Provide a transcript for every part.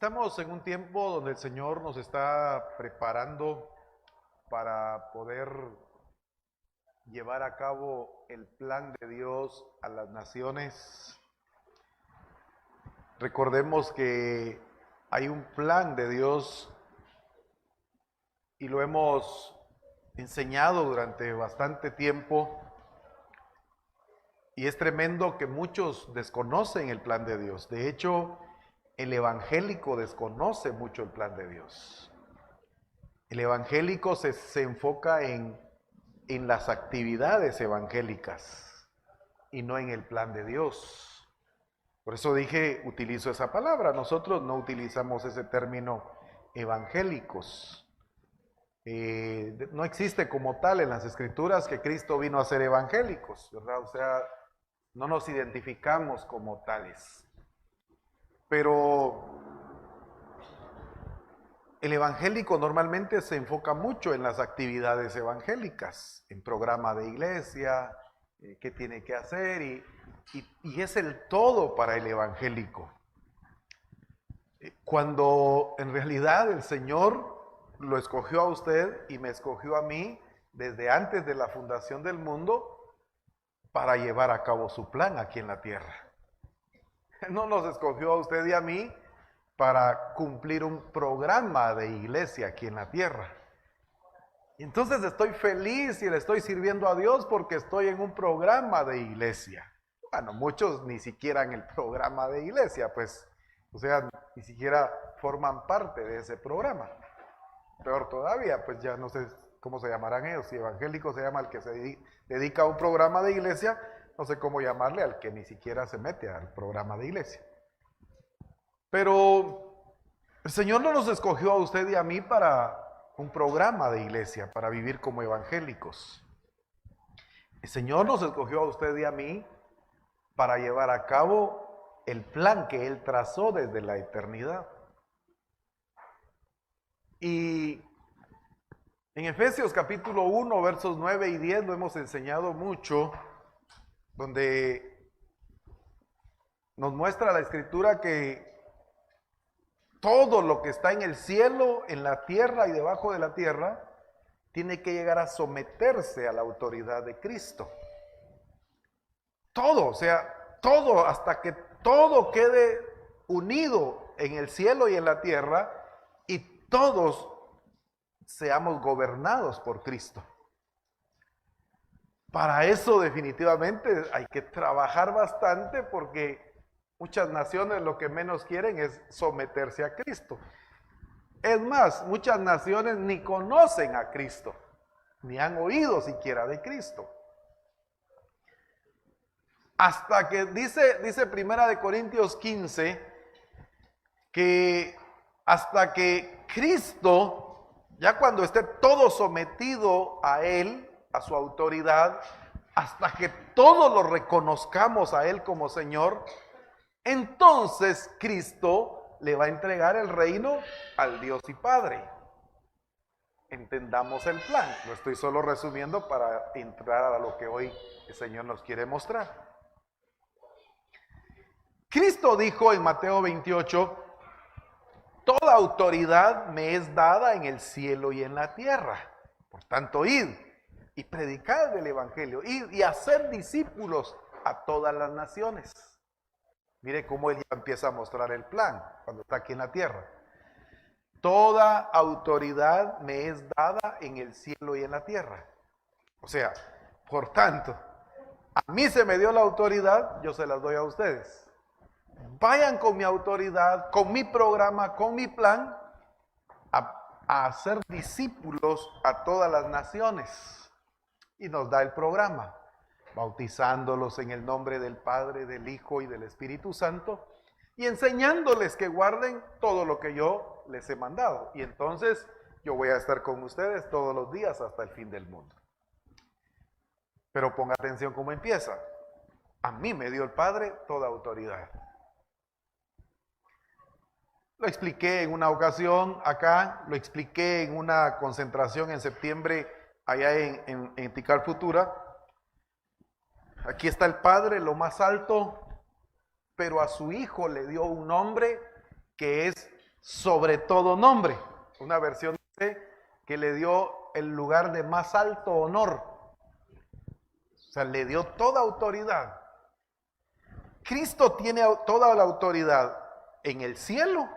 Estamos en un tiempo donde el Señor nos está preparando para poder llevar a cabo el plan de Dios a las naciones. Recordemos que hay un plan de Dios y lo hemos enseñado durante bastante tiempo. Y es tremendo que muchos desconocen el plan de Dios. De hecho, el evangélico desconoce mucho el plan de Dios. El evangélico se enfoca en las actividades evangélicas y no en el plan de Dios. Por eso utilizo esa palabra. Nosotros no utilizamos ese término evangélicos. No existe como tal en las Escrituras que Cristo vino a ser evangélicos, ¿verdad? O sea, no nos identificamos como tales. Pero el evangélico normalmente se enfoca mucho en las actividades evangélicas, en programa de iglesia, qué tiene que hacer, y es el todo para el evangélico. Cuando en realidad el Señor lo escogió a usted y me escogió a mí desde antes de la fundación del mundo para llevar a cabo su plan aquí en la tierra. No nos escogió a usted y a mí para cumplir un programa de iglesia aquí en la tierra. Y entonces estoy feliz y le estoy sirviendo a Dios porque estoy en un programa de iglesia. Bueno, muchos ni siquiera en el programa de iglesia, pues, o sea, ni siquiera forman parte de ese programa. Peor todavía, pues ya no sé cómo se llamarán ellos. Si evangélico se llama el que se dedica a un programa de iglesia, no sé cómo llamarle al que ni siquiera se mete al programa de iglesia. Pero el Señor no nos escogió a usted y a mí para un programa de iglesia, para vivir como evangélicos. El Señor nos escogió a usted y a mí para llevar a cabo el plan que Él trazó desde la eternidad. Y en Efesios capítulo 1, versos 9 y 10 lo hemos enseñado mucho, donde nos muestra la Escritura que todo lo que está en el cielo, en la tierra y debajo de la tierra, tiene que llegar a someterse a la autoridad de Cristo. Todo, o sea, todo, hasta que todo quede unido en el cielo y en la tierra y todos seamos gobernados por Cristo. Para eso definitivamente hay que trabajar bastante porque muchas naciones lo que menos quieren es someterse a Cristo. Es más, muchas naciones ni conocen a Cristo, ni han oído siquiera de Cristo. Hasta que dice Primera de Corintios 15, que hasta que Cristo, ya cuando esté todo sometido a Él, a su autoridad, hasta que todos lo reconozcamos a Él como Señor, entonces Cristo le va a entregar el reino al Dios y Padre. Entendamos el plan. Lo estoy solo resumiendo para entrar a lo que hoy el Señor nos quiere mostrar. Cristo dijo en Mateo 28, toda autoridad me es dada en el cielo y en la tierra. Por tanto, id y predicad el evangelio, id y hacer discípulos a todas las naciones. Mire cómo él ya empieza a mostrar el plan cuando está aquí en la tierra. Toda autoridad me es dada en el cielo y en la tierra. O sea, por tanto, a mí se me dio la autoridad, yo se las doy a ustedes. Vayan con mi autoridad, con mi programa, con mi plan, a hacer discípulos a todas las naciones. Y nos da el programa, bautizándolos en el nombre del Padre, del Hijo y del Espíritu Santo, y enseñándoles que guarden todo lo que yo les he mandado. Y entonces yo voy a estar con ustedes todos los días hasta el fin del mundo. Pero ponga atención cómo empieza. A mí me dio el Padre toda autoridad. Lo expliqué en una ocasión acá, lo expliqué en una concentración en septiembre allá en Tikal Futura. Aquí está el Padre, lo más alto, pero a su Hijo le dio un nombre que es sobre todo nombre. Una versión dice que le dio el lugar de más alto honor. O sea, le dio toda autoridad. Cristo tiene toda la autoridad en el cielo,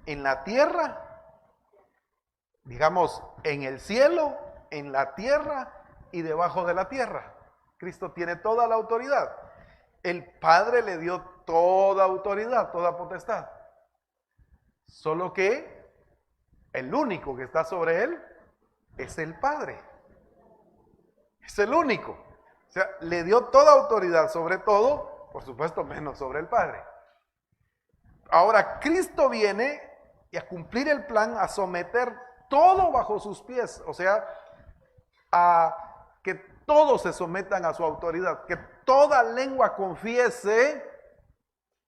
en la tierra, digamos, en el cielo, en la tierra y debajo de la tierra. Cristo tiene toda la autoridad. El Padre le dio toda autoridad, toda potestad. Solo que el único que está sobre él es el Padre. Es el único. O sea, le dio toda autoridad sobre todo, por supuesto, menos sobre el Padre. Ahora, Cristo viene y a cumplir el plan, a someter todo bajo sus pies. O sea, a que todos se sometan a su autoridad. Que toda lengua confiese,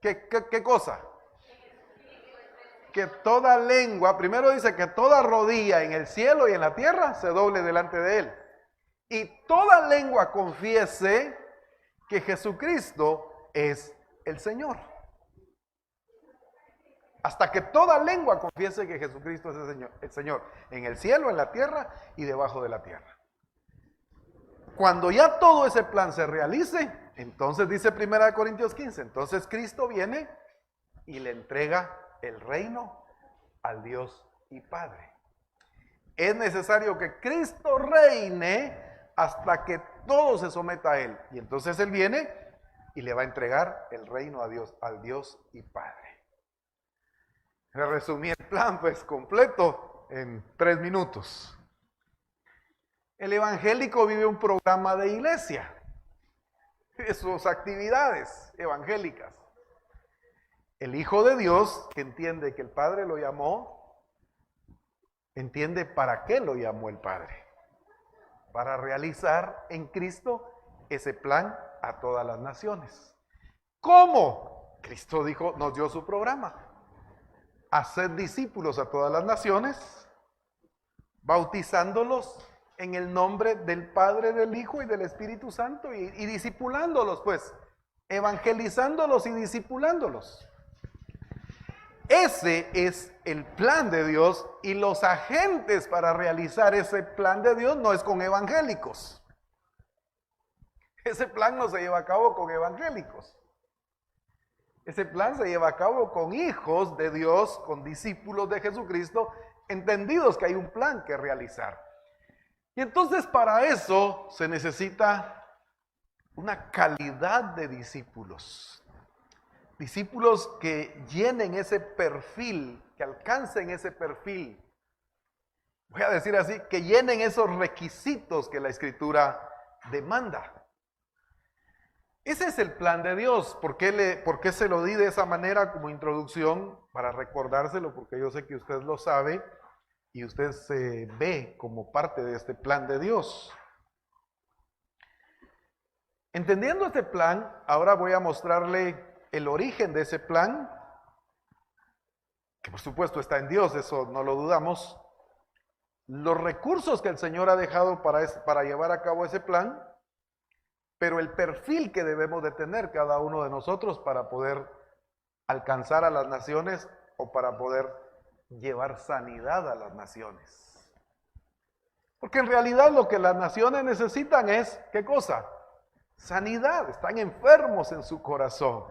¿qué cosa? Que toda lengua, primero dice que toda rodilla en el cielo y en la tierra se doble delante de él. Y toda lengua confiese que Jesucristo es el Señor. Hasta que toda lengua confiese que Jesucristo es el Señor, en el cielo, en la tierra y debajo de la tierra. Cuando ya todo ese plan se realice, entonces dice 1 Corintios 15, entonces Cristo viene y le entrega el reino al Dios y Padre. Es necesario que Cristo reine hasta que todo se someta a Él. Y entonces Él viene y le va a entregar el reino a Dios, al Dios y Padre. Le resumí el plan pues completo en 3 minutos. El evangélico vive un programa de iglesia, sus actividades evangélicas. El Hijo de Dios, que entiende que el Padre lo llamó, entiende para qué lo llamó el Padre. Para realizar en Cristo ese plan a todas las naciones. ¿Cómo? Cristo dijo, nos dio su programa. Hacer discípulos a todas las naciones, bautizándolos en el nombre del Padre, del Hijo y del Espíritu Santo y discipulándolos, pues, evangelizándolos y discipulándolos. Ese es el plan de Dios y los agentes para realizar ese plan de Dios no es con evangélicos. Ese plan no se lleva a cabo con evangélicos. Ese plan se lleva a cabo con hijos de Dios, con discípulos de Jesucristo, entendidos que hay un plan que realizar. Y entonces para eso se necesita una calidad de discípulos. Discípulos que llenen ese perfil, que alcancen ese perfil. Voy a decir así, que llenen esos requisitos que la Escritura demanda. Ese es el plan de Dios. ¿Por qué se lo di de esa manera como introducción? Para recordárselo, porque yo sé que usted lo sabe y usted se ve como parte de este plan de Dios. Entendiendo este plan, ahora voy a mostrarle el origen de ese plan, que por supuesto está en Dios, eso no lo dudamos. Los recursos que el Señor ha dejado para llevar a cabo ese plan, pero el perfil que debemos de tener cada uno de nosotros para poder alcanzar a las naciones o para poder llevar sanidad a las naciones. Porque en realidad lo que las naciones necesitan es, ¿qué cosa? Sanidad, están enfermos en su corazón.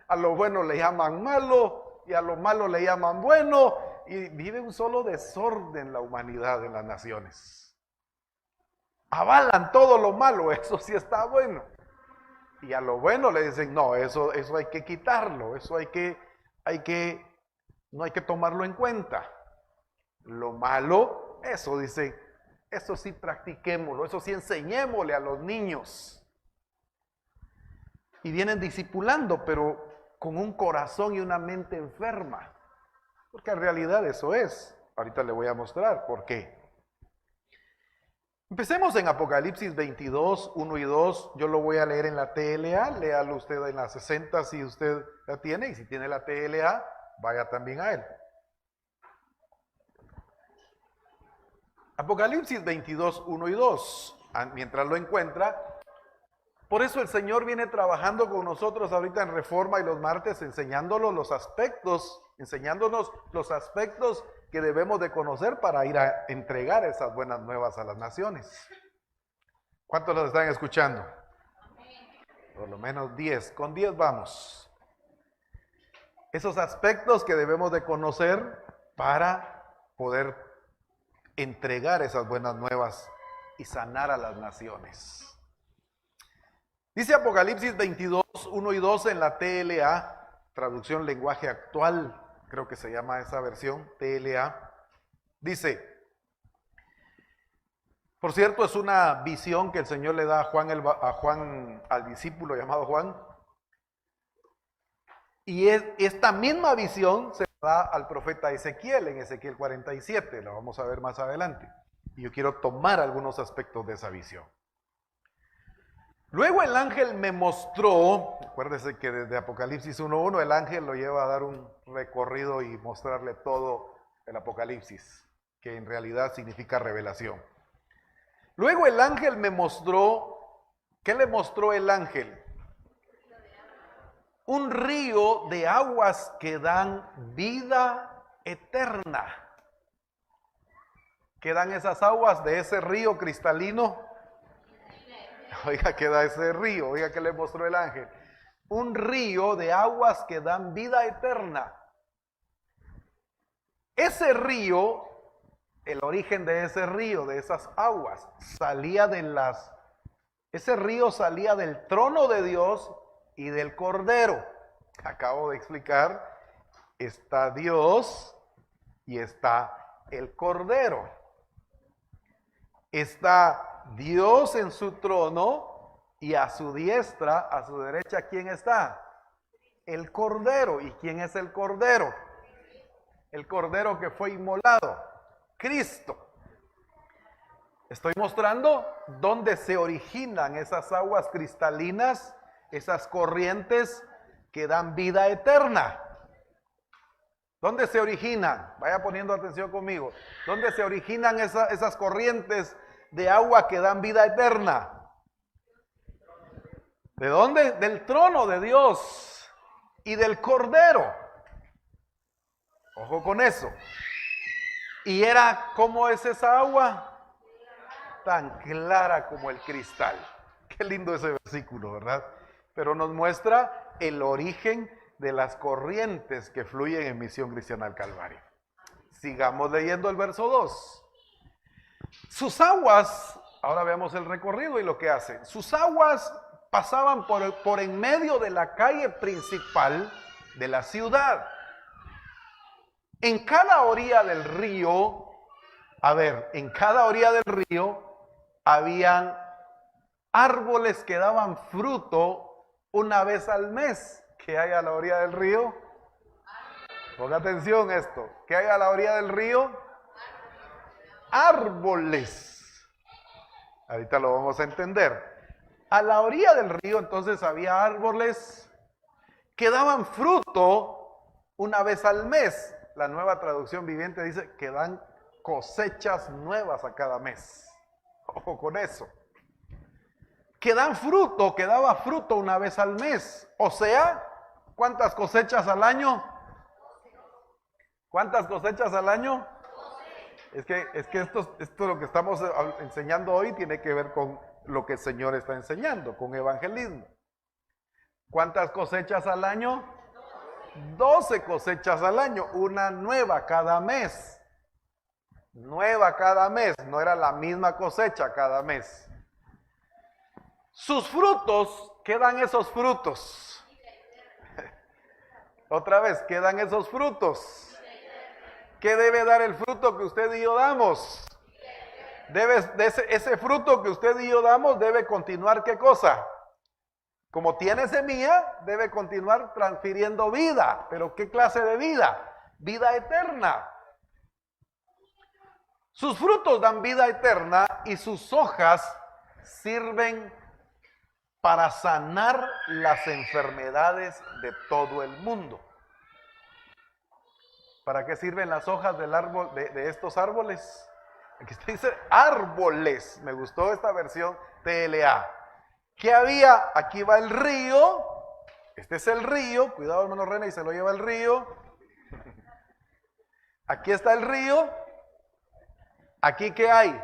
A lo bueno le llaman malo y a lo malo le llaman bueno y vive un solo desorden la humanidad en las naciones. Avalan todo lo malo, eso sí está bueno. Y a lo bueno le dicen, no, eso hay que quitarlo, eso no hay que tomarlo en cuenta. Lo malo, eso dicen, eso sí practiquémoslo, eso sí enseñémosle a los niños. Y vienen discipulando, pero con un corazón y una mente enferma. Porque en realidad eso es. Ahorita le voy a mostrar por qué. Empecemos en Apocalipsis 22, 1 y 2. Yo lo voy a leer en la TLA. Léalo usted en la 60 si usted la tiene. Y si tiene la TLA, vaya también a él. Apocalipsis 22, 1 y 2. Mientras lo encuentra, Por eso el Señor viene trabajando con nosotros ahorita en Reforma y los martes, enseñándonos los aspectos que debemos de conocer para ir a entregar esas buenas nuevas a las naciones. ¿Cuántos los están escuchando? Por lo menos 10. Con 10 vamos. Esos aspectos que debemos de conocer para poder entregar esas buenas nuevas y sanar a las naciones. Dice Apocalipsis 22, 1 y 2 en la TLA, traducción lenguaje actual, creo que se llama esa versión, TLA. Dice, por cierto, es una visión que el Señor le da a Juan, al discípulo llamado Juan. Y esta misma visión se da al profeta Ezequiel, en Ezequiel 47, la vamos a ver más adelante. Y yo quiero tomar algunos aspectos de esa visión. Luego el ángel me mostró, acuérdese que desde Apocalipsis 1.1 el ángel lo lleva a dar un recorrido y mostrarle todo el Apocalipsis, que en realidad significa revelación. Luego el ángel me mostró, ¿qué le mostró el ángel? Un río de aguas que dan vida eterna. ¿Qué dan esas aguas de ese río cristalino? Oiga, ¿qué da ese río? Oiga, ¿qué le mostró el ángel? Un río de aguas que dan vida eterna. Ese río, el origen de ese río, de esas aguas, ese río salía del trono de Dios y del Cordero. Acabo de explicar, está Dios y está el Cordero. Está Dios en su trono y a su diestra, a su derecha, ¿quién está? El Cordero. ¿Y quién es el Cordero? El Cordero que fue inmolado, Cristo. Estoy mostrando dónde se originan esas aguas cristalinas, esas corrientes que dan vida eterna. ¿Dónde se originan? Vaya poniendo atención conmigo. ¿Dónde se originan esas corrientes de agua que dan vida eterna? ¿De dónde? Del trono de Dios y del Cordero. Ojo con eso. ¿Y cómo es esa agua? Tan clara como el cristal. Qué lindo ese versículo, ¿verdad? Pero nos muestra el origen de las corrientes que fluyen en Misión Cristiana al Calvario. Sigamos leyendo el verso 2. Sus aguas, ahora veamos el recorrido y lo que hacen. Sus aguas pasaban por en medio de la calle principal de la ciudad. En cada orilla del río, habían árboles que daban fruto una vez al mes. ¿Qué hay a la orilla del río? Ponga atención a esto. ¿Qué hay a la orilla del río? Árboles. Ahorita lo vamos a entender. A la orilla del río entonces había árboles que daban fruto una vez al mes. La Nueva Traducción Viviente dice que dan cosechas nuevas a cada mes. Ojo con eso. Que dan fruto, que daba fruto una vez al mes. O sea, ¿cuántas cosechas al año? ¿Cuántas cosechas al año? Es que esto lo que estamos enseñando hoy tiene que ver con lo que el Señor está enseñando, con evangelismo. ¿Cuántas cosechas al año? 12 cosechas al año, una nueva cada mes. Nueva cada mes, no era la misma cosecha cada mes. Sus frutos, ¿qué dan esos frutos? Otra vez, ¿qué dan esos frutos? ¿Qué debe dar el fruto que usted y yo damos? Ese fruto que usted y yo damos debe continuar, ¿qué cosa? Como tiene semilla, debe continuar transfiriendo vida. ¿Pero qué clase de vida? Vida eterna. Sus frutos dan vida eterna y sus hojas sirven para sanar las enfermedades de todo el mundo. ¿Para qué sirven las hojas del árbol, de estos árboles? Aquí dice árboles. Me gustó esta versión TLA. ¿Qué había? Aquí va el río. Este es el río. Cuidado, hermano René, y se lo lleva el río. Aquí está el río. ¿Aquí qué hay?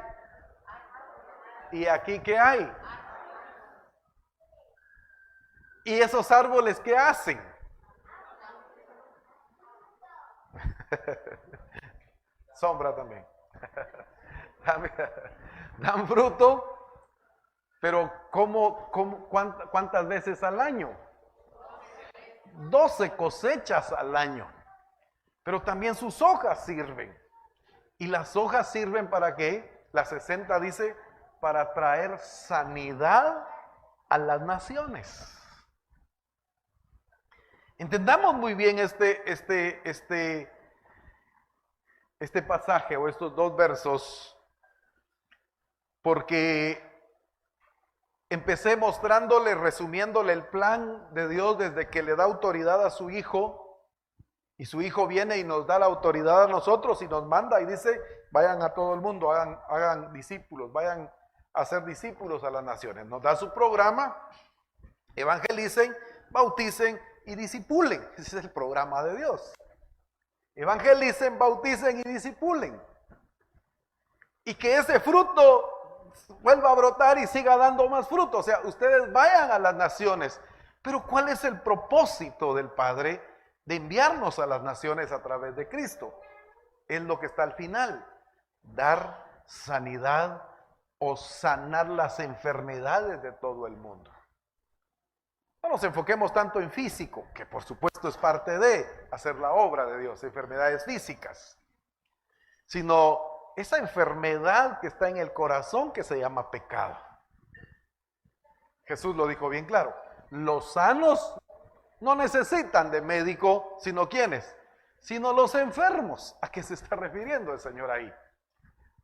¿Y aquí qué hay? ¿Y esos árboles qué hacen? Sombra también. Dan fruto, pero ¿cuántas veces al año? 12 cosechas al año. Pero también sus hojas sirven. ¿Y las hojas sirven para qué? La 60 dice, para traer sanidad a las naciones. Entendamos muy bien este pasaje o estos dos versos, porque empecé mostrándole, resumiéndole el plan de Dios desde que le da autoridad a su Hijo, y su Hijo viene y nos da la autoridad a nosotros y nos manda y dice, vayan a todo el mundo, hagan discípulos, vayan a ser discípulos a las naciones. Nos da su programa, evangelicen, bauticen y discipulen. Ese es el programa de Dios. Evangelicen, bauticen y discipulen. Y que ese fruto vuelva a brotar y siga dando más fruto. O sea, ustedes vayan a las naciones. Pero ¿cuál es el propósito del Padre de enviarnos a las naciones a través de Cristo? Es lo que está al final. Dar sanidad o sanar las enfermedades de todo el mundo. No nos enfoquemos tanto en físico, que por supuesto es parte de hacer la obra de Dios, enfermedades físicas, sino esa enfermedad que está en el corazón que se llama pecado. Jesús lo dijo bien claro, los sanos no necesitan de médico, sino ¿quiénes? Sino los enfermos. ¿A qué se está refiriendo el Señor ahí?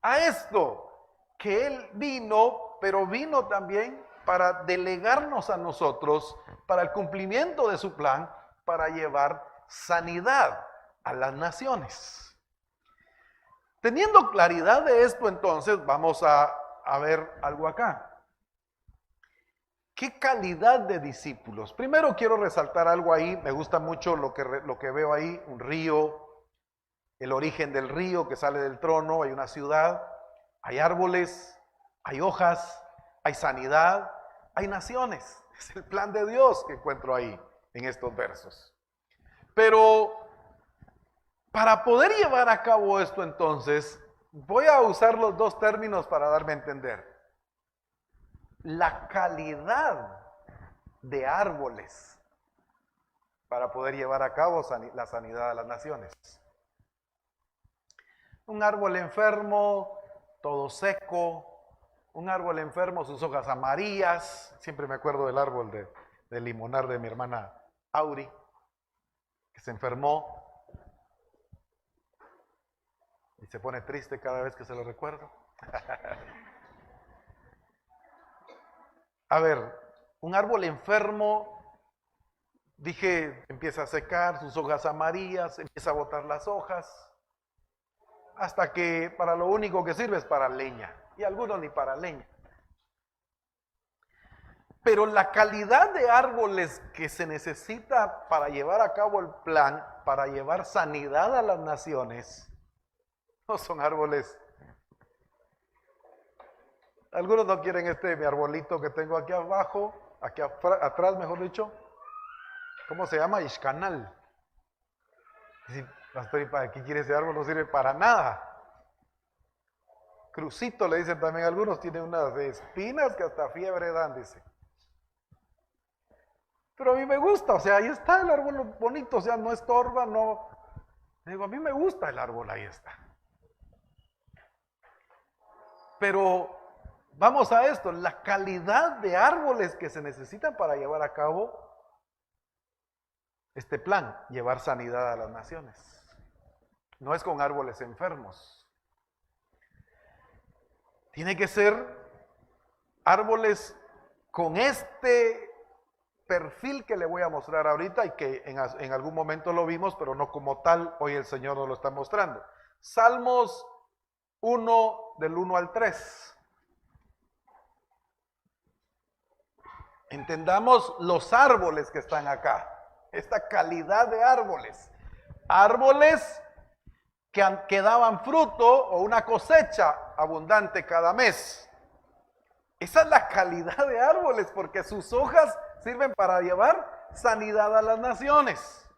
A esto, que Él vino, pero vino también para delegarnos a nosotros para el cumplimiento de su plan, para llevar sanidad a las naciones. Teniendo claridad de esto, entonces vamos a ver algo acá. ¿Qué calidad de discípulos? Primero quiero resaltar algo ahí, me gusta mucho lo que veo ahí, un río, el origen del río que sale del trono, hay una ciudad, hay árboles, hay hojas, hay sanidad, hay naciones. Es el plan de Dios que encuentro ahí en estos versos. Pero para poder llevar a cabo esto entonces, voy a usar los dos términos para darme a entender. La calidad de árboles para poder llevar a cabo la sanidad de las naciones. Un árbol enfermo, todo seco, un árbol enfermo, sus hojas amarillas. Siempre me acuerdo del árbol de limonar de mi hermana Auri, que se enfermó y se pone triste cada vez que se lo recuerdo. A ver, un árbol enfermo, dije, empieza a secar, sus hojas amarillas, empieza a botar las hojas, hasta que para lo único que sirve es para leña, y algunos ni para leña. Pero la calidad de árboles que se necesita para llevar a cabo el plan, para llevar sanidad a las naciones, no son árboles. Algunos no quieren mi arbolito que tengo aquí abajo, aquí atrás mejor dicho. ¿Cómo se llama? Ixcanal. Pastor, ¿y para qué quiere ese árbol? No sirve para nada. Crucito le dicen también algunos, tiene unas espinas que hasta fiebre dan, dice. Pero a mí me gusta, o sea, ahí está el árbol bonito, o sea, no estorba, no. Digo, a mí me gusta el árbol, ahí está. Pero vamos a esto, la calidad de árboles que se necesitan para llevar a cabo este plan, llevar sanidad a las naciones. No es con árboles enfermos. Tiene que ser árboles con este perfil que le voy a mostrar ahorita y que en algún momento lo vimos, pero no como tal, hoy el Señor nos lo está mostrando. Salmos 1, del 1 al 3. entendamos los árboles que están acá, esta calidad de árboles. Árboles que daban fruto o una cosecha abundante cada mes. Esa es la calidad de árboles, porque sus hojas sirven para llevar sanidad a las naciones.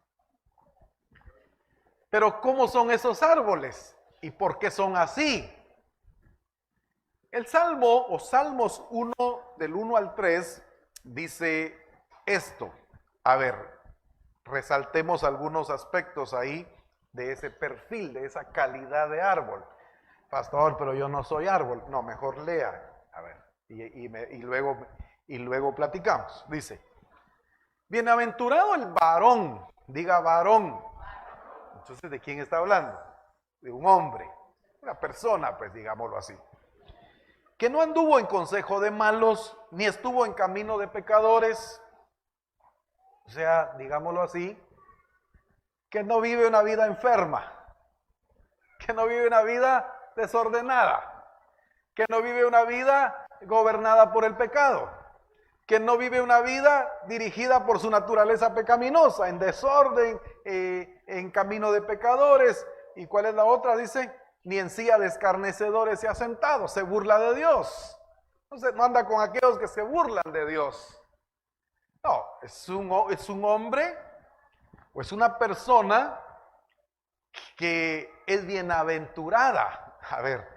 Pero ¿cómo son esos árboles? ¿Y por qué son así? El Salmo o Salmos 1 del 1 al 3 dice esto. A ver, resaltemos algunos aspectos ahí de ese perfil, de esa calidad de árbol. Pastor, pero yo no soy árbol. No, mejor lea. A ver, y luego platicamos. Dice, bienaventurado el varón, diga varón. Entonces, ¿de quién está hablando? De un hombre, una persona, pues digámoslo así. Que no anduvo en consejo de malos, ni estuvo en camino de pecadores. O sea, digámoslo así, que no vive una vida enferma, que no vive una vida desordenada, que no vive una vida gobernada por el pecado, que no vive una vida dirigida por su naturaleza pecaminosa, en desorden, en camino de pecadores. ¿Y cuál es la otra? Dice, ni en silla de escarnecedores se ha sentado, se burla de Dios. Entonces no anda con aquellos que se burlan de Dios. No, es un hombre o es una persona que es bienaventurada. A ver,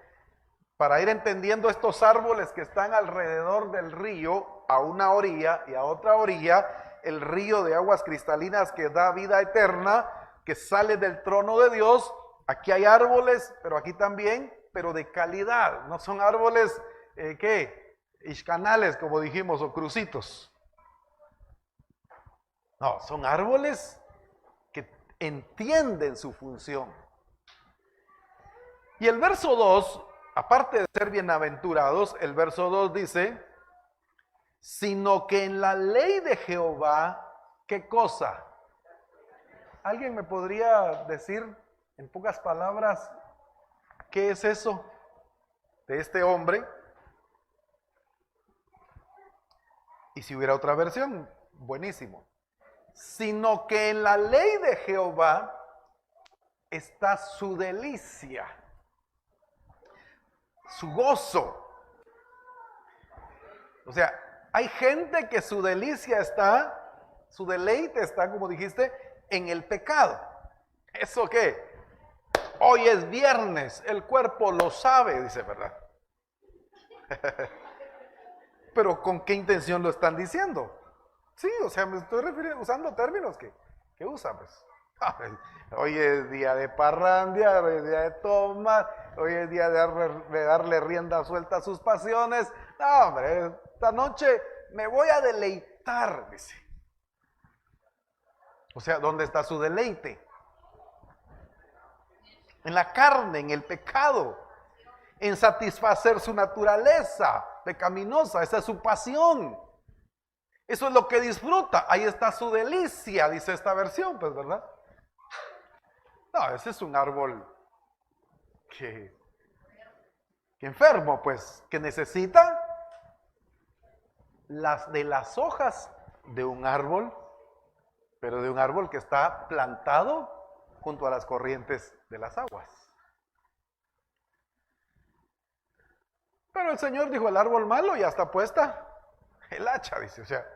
para ir entendiendo estos árboles que están alrededor del río, a una orilla y a otra orilla, el río de aguas cristalinas que da vida eterna, que sale del trono de Dios. Aquí hay árboles, pero aquí también, pero de calidad. No son árboles, iscanales, como dijimos, o crucitos. No, son árboles que entienden su función. Y el verso 2, aparte de ser bienaventurados, el verso 2 dice, sino que en la ley de Jehová, ¿qué cosa? ¿Alguien me podría decir en pocas palabras qué es eso de este hombre? Y si hubiera otra versión, buenísimo. Sino que en la ley de Jehová está su delicia, su gozo. O sea, hay gente que su delicia está, su deleite está, como dijiste, en el pecado. ¿Eso qué? Hoy es viernes, el cuerpo lo sabe, dice, ¿verdad? Pero ¿con qué intención lo están diciendo? Sí, o sea, me estoy usando términos que usan, pues. Hoy es día de parrandia, hoy es día de tomar, hoy es día de darle rienda suelta a sus pasiones. No, hombre, esta noche me voy a deleitar, dice. O sea, ¿dónde está su deleite? En la carne, en el pecado, en satisfacer su naturaleza pecaminosa. Esa es su pasión. Eso es lo que disfruta. Ahí está su delicia, dice esta versión, pues, ¿verdad? No, ese es un árbol que enfermo, pues, que necesita de las hojas de un árbol, pero de un árbol que está plantado junto a las corrientes de las aguas. Pero el Señor dijo, el árbol malo ya está puesta el hacha, dice. O sea,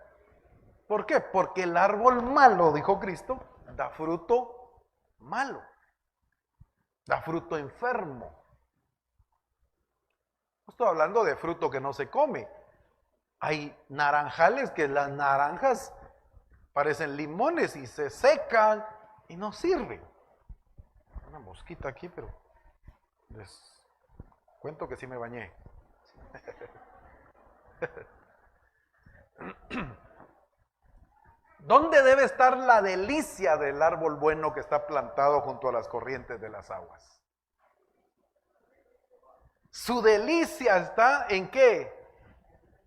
¿por qué? Porque el árbol malo, dijo Cristo, da fruto malo, da fruto enfermo. No estoy hablando de fruto que no se come. Hay naranjales que las naranjas parecen limones y se secan y no sirven. Una mosquita aquí, pero les cuento que sí me bañé. ¿Dónde debe estar la delicia del árbol bueno que está plantado junto a las corrientes de las aguas? Su delicia está ¿en qué?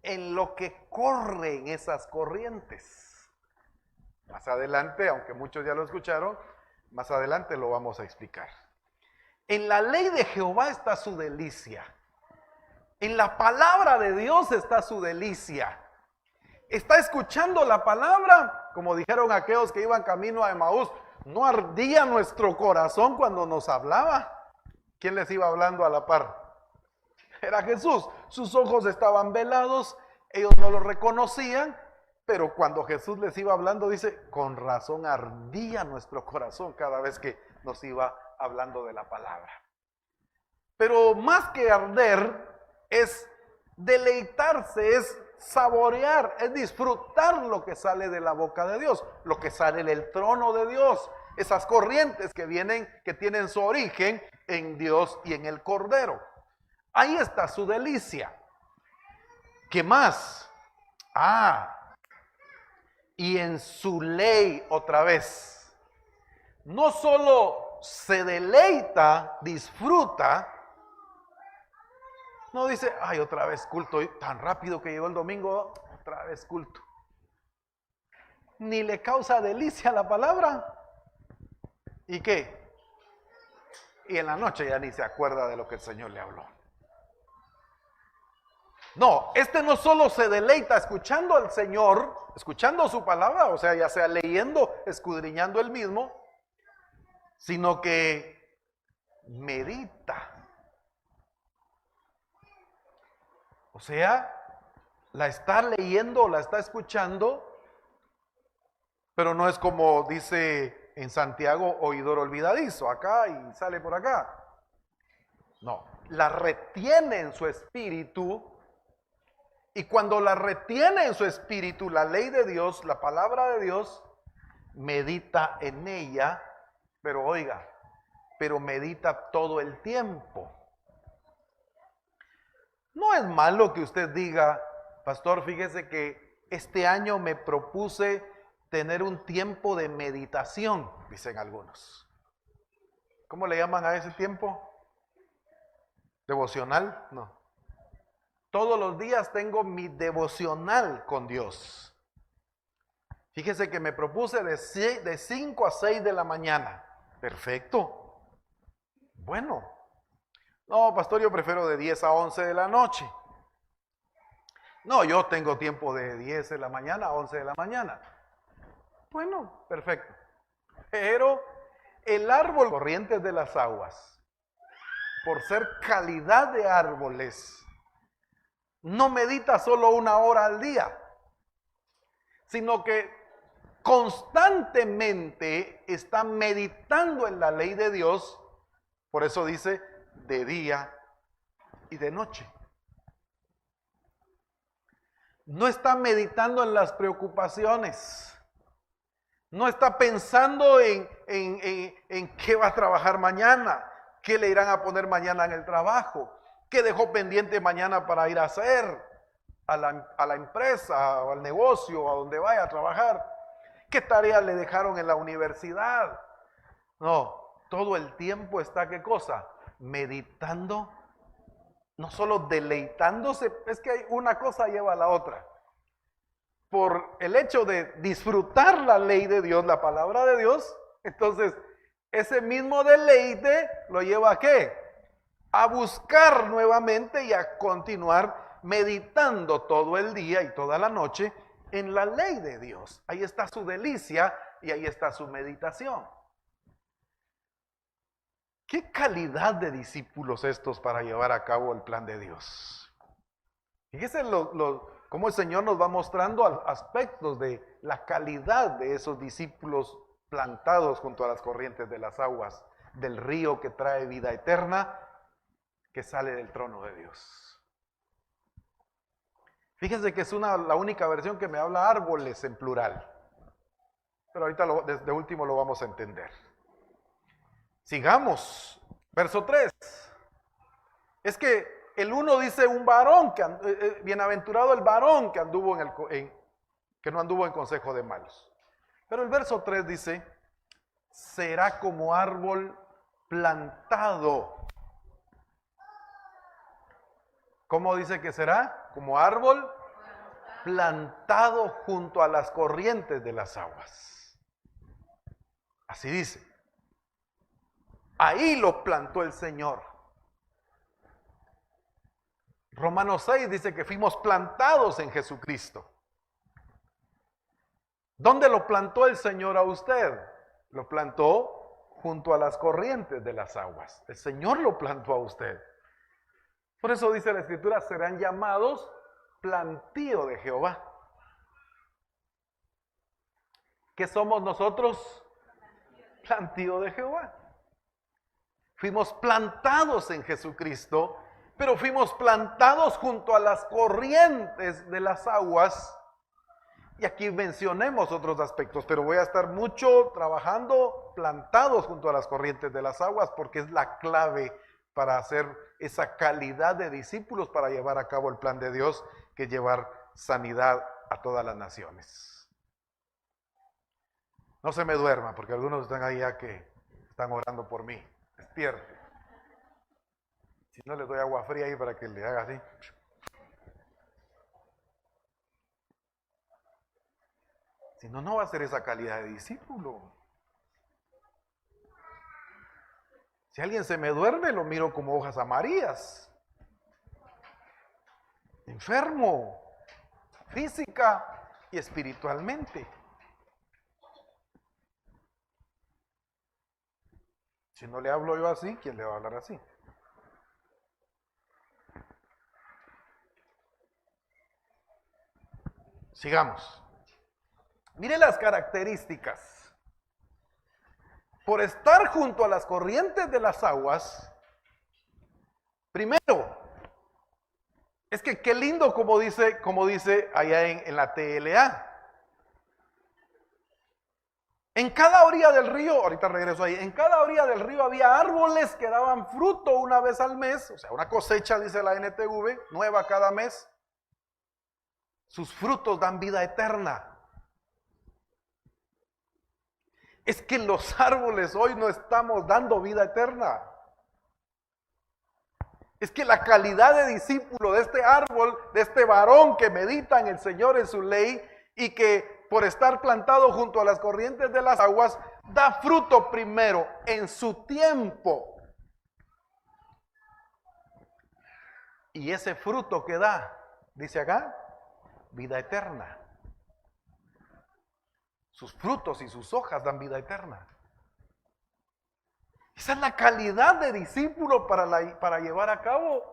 En lo que corre en esas corrientes. Más adelante, aunque muchos ya lo escucharon, más adelante lo vamos a explicar. En la ley de Jehová está su delicia. En la palabra de Dios está su delicia. está escuchando la palabra, como dijeron aquellos que iban camino a Emaús, no ardía nuestro corazón cuando nos hablaba. ¿Quién les iba hablando a la par? Era Jesús. Sus ojos estaban velados, ellos no lo reconocían, pero cuando Jesús les iba hablando, dice, con razón ardía nuestro corazón cada vez que nos iba hablando de la palabra. Pero más que arder, es deleitarse, es saborear, es disfrutar lo que sale de la boca de Dios, lo que sale del trono de Dios, esas corrientes que vienen, que tienen su origen en Dios y en el Cordero. Ahí está su delicia. ¿Qué más? Y en su ley otra vez. No solo se deleita, disfruta. No dice, ay, otra vez culto, tan rápido que llegó el domingo, otra vez culto. Ni le causa delicia la palabra. ¿Y qué? Y en la noche ya ni se acuerda de lo que el Señor le habló. No, no solo se deleita escuchando al Señor, escuchando su palabra, o sea, ya sea leyendo, escudriñando el mismo, sino que medita. O sea, la está leyendo, la está escuchando, pero no es como dice en Santiago, oidor olvidadizo, acá y sale por acá. No, la retiene en su espíritu, y cuando la retiene en su espíritu, la ley de Dios, la palabra de Dios, medita en ella, pero oiga, pero medita todo el tiempo. No es malo que usted diga, pastor, fíjese que este año me propuse tener un tiempo de meditación, dicen algunos. ¿Cómo le llaman a ese tiempo? ¿Devocional? No. Todos los días tengo mi devocional con Dios. Fíjese que me propuse de 5 a 6 de la mañana. Perfecto. Bueno. No, pastor, yo prefiero de 10 a 11 de la noche. No, yo tengo tiempo de 10 de la mañana a 11 de la mañana. Bueno, perfecto. Pero el árbol corrientes de las aguas, por ser calidad de árboles, no medita solo 1 hora al día, sino que constantemente está meditando en la ley de Dios. Por eso dice de día y de noche. No está meditando en las preocupaciones. No está pensando en qué va a trabajar mañana, qué le irán a poner mañana en el trabajo, qué dejó pendiente mañana para ir a hacer a la empresa o al negocio o a donde vaya a trabajar, qué tareas le dejaron en la universidad. No, todo el tiempo está, ¿qué cosa? Meditando, no solo deleitándose, es que una cosa lleva a la otra. Por el hecho de disfrutar la ley de Dios, la palabra de Dios, entonces ese mismo deleite lo lleva ¿a qué? A buscar nuevamente y a continuar meditando todo el día y toda la noche en la ley de Dios. Ahí está su delicia y ahí está su meditación. ¿Qué calidad de discípulos estos para llevar a cabo el plan de Dios? Fíjese cómo el Señor nos va mostrando aspectos de la calidad de esos discípulos plantados junto a las corrientes de las aguas, del río que trae vida eterna, que sale del trono de Dios. Fíjense que es la única versión que me habla árboles en plural. Pero ahorita desde último lo vamos a entender. Sigamos. Verso 3. Es que el 1 dice un varón, bienaventurado el varón que que no anduvo en consejo de malos. Pero el verso 3 dice, será como árbol plantado. ¿Cómo dice que será? Como árbol plantado junto a las corrientes de las aguas. Así dice. Ahí lo plantó el Señor. Romanos 6 dice que fuimos plantados en Jesucristo. ¿Dónde lo plantó el Señor a usted? Lo plantó junto a las corrientes de las aguas. El Señor lo plantó a usted. Por eso dice la Escritura, serán llamados plantío de Jehová. ¿Qué somos nosotros? Plantío de Jehová. Fuimos plantados en Jesucristo, pero fuimos plantados junto a las corrientes de las aguas. Y aquí mencionemos otros aspectos, pero voy a estar mucho trabajando plantados junto a las corrientes de las aguas, porque es la clave para hacer esa calidad de discípulos, para llevar a cabo el plan de Dios, que es llevar sanidad a todas las naciones. No se me duerma, porque algunos están ahí ya que están orando por mí. Despierte. Si no, le doy agua fría ahí para que le haga así. Si no, no va a ser esa calidad de discípulo. Si alguien se me duerme, lo miro como hojas amarillas. Enfermo, física y espiritualmente. Si no le hablo yo así, ¿quién le va a hablar así? Sigamos. Mire las características. Por estar junto a las corrientes de las aguas, primero, es que qué lindo como dice allá en la TLA. En cada orilla del río, ahorita regreso ahí, en cada orilla del río había árboles que daban fruto una vez al mes, o sea, una cosecha, dice la NTV, nueva cada mes. Sus frutos dan vida eterna. Es que los árboles hoy no estamos dando vida eterna. Es que la calidad de discípulo de este árbol, de este varón que medita en el Señor, en su ley, y que por estar plantado junto a las corrientes de las aguas, da fruto primero en su tiempo. Y ese fruto que da, dice acá, vida eterna. Sus frutos y sus hojas dan vida eterna. Esa es la calidad de discípulo para llevar a cabo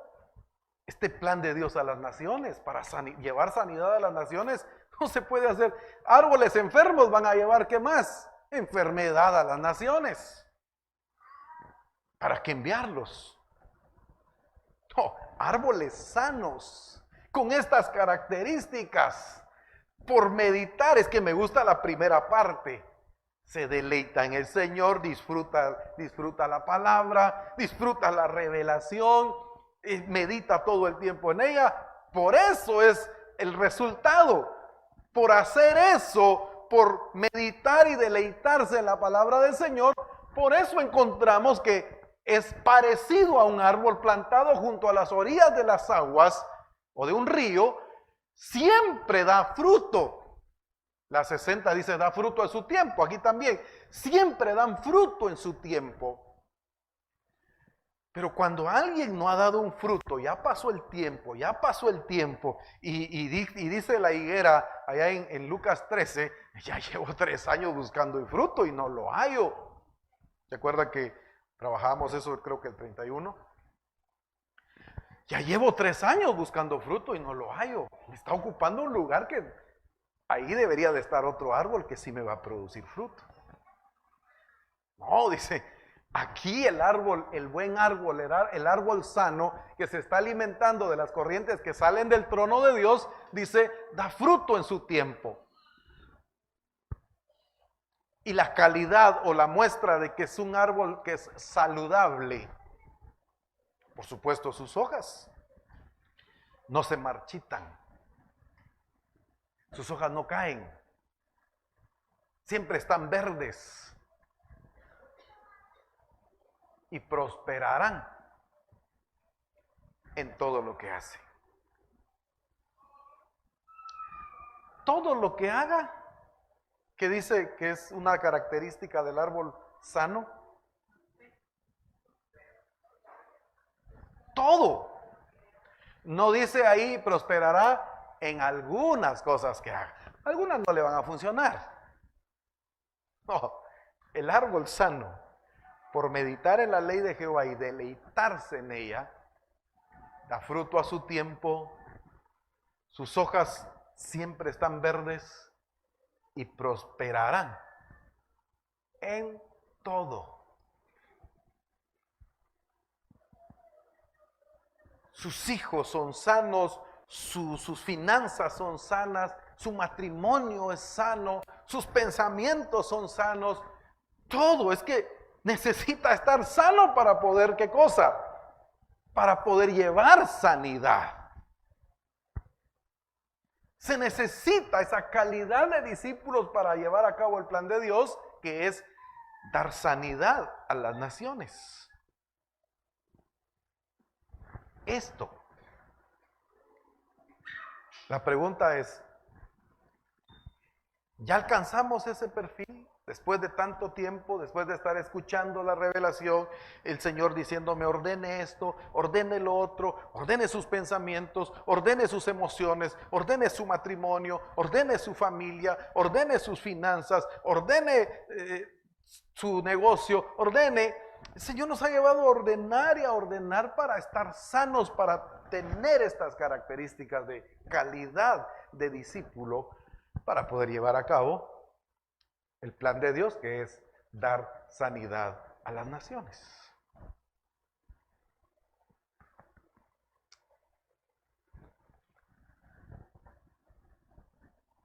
este plan de Dios a las naciones, para llevar sanidad a las naciones. No se puede hacer. Árboles enfermos van a llevar, ¿qué más? Enfermedad a las naciones. ¿Para qué enviarlos? No, árboles sanos, con estas características. Por meditar, es que me gusta la primera parte. Se deleita en el Señor, disfruta la palabra, disfruta la revelación, medita todo el tiempo en ella. Por eso es el resultado. Por hacer eso, por meditar y deleitarse en la palabra del Señor, por eso encontramos que es parecido a un árbol plantado junto a las orillas de las aguas o de un río. Siempre da fruto. La 60 dice da fruto en su tiempo. Aquí también. Siempre dan fruto en su tiempo. Pero cuando alguien no ha dado un fruto, ya pasó el tiempo, y dice la higuera allá en Lucas 13, ya llevo 3 años buscando el fruto y no lo hallo. ¿Se acuerdan que trabajábamos eso, creo que el 31? Ya llevo 3 años buscando fruto y no lo hallo. Me está ocupando un lugar que ahí debería de estar otro árbol que sí me va a producir fruto. No, dice, aquí el árbol, el buen árbol, el árbol sano que se está alimentando de las corrientes que salen del trono de Dios, dice, da fruto en su tiempo. Y la calidad o la muestra de que es un árbol que es saludable, por supuesto, sus hojas no se marchitan, sus hojas no caen, siempre están verdes y prosperarán en todo lo que hace. Todo lo que haga, que dice que es una característica del árbol sano, todo. No dice ahí prosperará en algunas cosas que haga. Algunas no le van a funcionar. No, el árbol sano, por meditar en la ley de Jehová y deleitarse en ella, da fruto a su tiempo, sus hojas siempre están verdes y prosperarán en todo. Sus hijos son sanos, sus finanzas son sanas, su matrimonio es sano, sus pensamientos son sanos. Todo es que necesita estar sano para poder, ¿qué cosa? Para poder llevar sanidad. Se necesita esa calidad de discípulos para llevar a cabo el plan de Dios, que es dar sanidad a las naciones. Esto. La pregunta es, ¿ya alcanzamos ese perfil? Después de tanto tiempo, después de estar escuchando la revelación, el Señor diciéndome, ordene esto, ordene lo otro, ordene sus pensamientos, ordene sus emociones, ordene su matrimonio, ordene su familia, ordene sus finanzas, ordene su negocio, ordene. El Señor nos ha llevado a ordenar y a ordenar para estar sanos, para tener estas características de calidad de discípulo, para poder llevar a cabo el plan de Dios, que es dar sanidad a las naciones.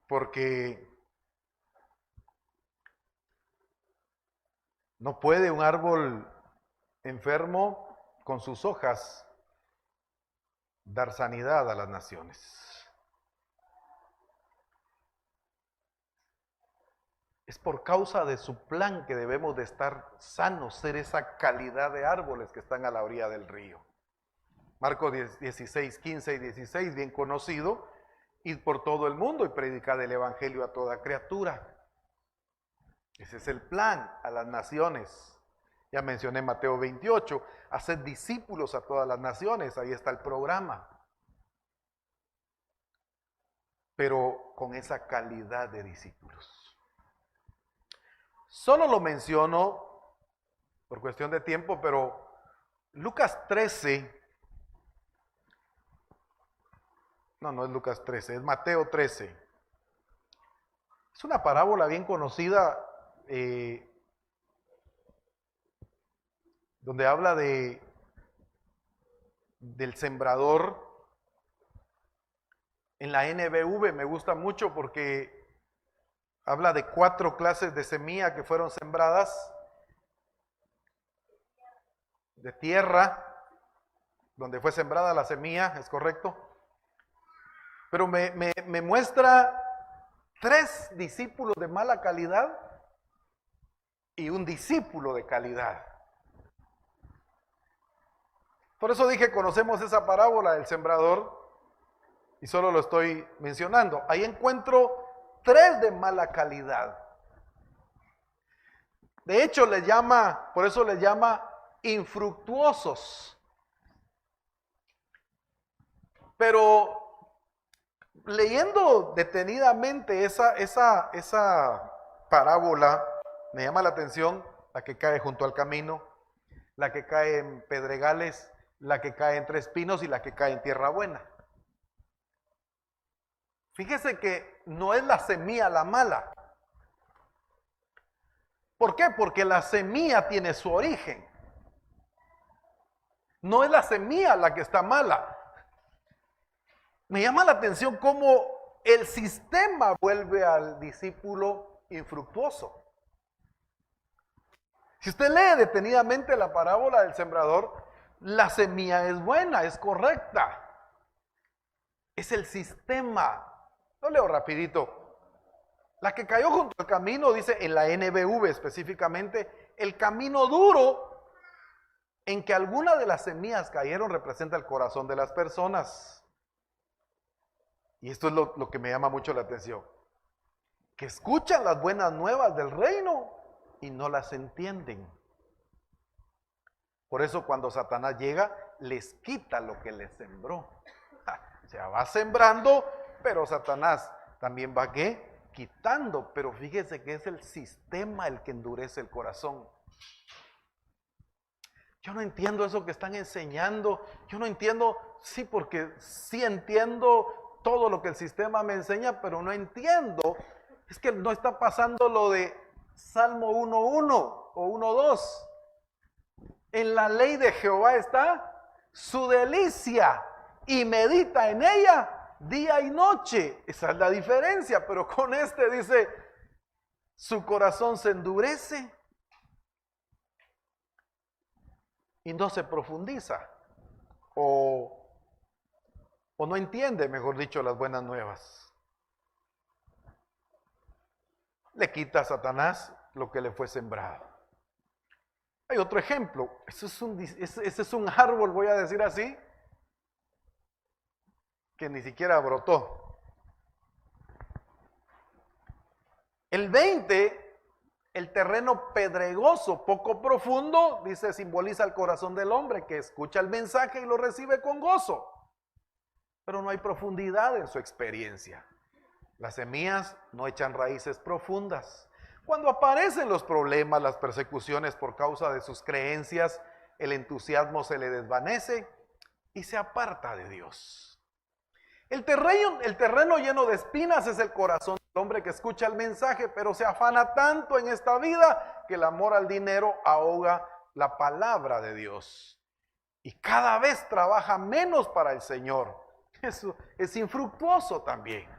Porque no puede un árbol enfermo con sus hojas dar sanidad a las naciones. Es por causa de su plan que debemos de estar sanos, ser esa calidad de árboles que están a la orilla del río. Marcos 16, 15 y 16, bien conocido, id por todo el mundo y predicad el evangelio a toda criatura. Ese es el plan a las naciones. Ya mencioné Mateo 28, haced discípulos a todas las naciones, ahí está el programa. Pero con esa calidad de discípulos. Solo lo menciono por cuestión de tiempo, pero Lucas 13, no es Lucas 13, es Mateo 13. Es una parábola bien conocida, donde habla del sembrador. En la NBV me gusta mucho porque habla de 4 clases de semilla que fueron sembradas, de tierra, donde fue sembrada la semilla, ¿es correcto? Pero me muestra 3 discípulos de mala calidad y un discípulo de calidad. Por eso dije, conocemos esa parábola del sembrador y solo lo estoy mencionando. Ahí encuentro 3 de mala calidad. De hecho, por eso les llama infructuosos. Pero leyendo detenidamente esa parábola, me llama la atención la que cae junto al camino, la que cae en pedregales, la que cae entre espinos y la que cae en tierra buena. Fíjese que no es la semilla la mala. ¿Por qué? Porque la semilla tiene su origen. No es la semilla la que está mala. Me llama la atención cómo el sistema vuelve al discípulo infructuoso. Si usted lee detenidamente la parábola del sembrador, la semilla es buena, es correcta. Es el sistema. Lo leo rapidito. La que cayó junto al camino, dice en la NBV específicamente, el camino duro en que algunas de las semillas cayeron representa el corazón de las personas. Y esto es lo que me llama mucho la atención. Que escuchan las buenas nuevas del reino y no las entienden. Por eso cuando Satanás llega, les quita lo que les sembró. O sea, va sembrando, pero Satanás también va, ¿qué? quitando, pero fíjese que es el sistema el que endurece el corazón. Yo no entiendo eso que están enseñando, yo no entiendo, sí, porque sí entiendo todo lo que el sistema me enseña, pero no entiendo, es que no está pasando lo de Salmo 1:1 o 1:2. En la ley de Jehová está su delicia y medita en ella día y noche. Esa es la diferencia, pero con este dice, su corazón se endurece y no se profundiza o no entiende, mejor dicho, las buenas nuevas. Le quita a Satanás lo que le fue sembrado. Hay otro ejemplo, ese es un árbol, voy a decir así, que ni siquiera brotó. El 20, el terreno pedregoso, poco profundo, dice, simboliza el corazón del hombre que escucha el mensaje y lo recibe con gozo, pero no hay profundidad en su experiencia. Las semillas no echan raíces profundas. Cuando aparecen los problemas, las persecuciones por causa de sus creencias, el entusiasmo se le desvanece y se aparta de Dios. El terreno lleno de espinas es el corazón del hombre que escucha el mensaje, pero se afana tanto en esta vida que el amor al dinero ahoga la palabra de Dios. Y cada vez trabaja menos para el Señor. Eso es infructuoso también.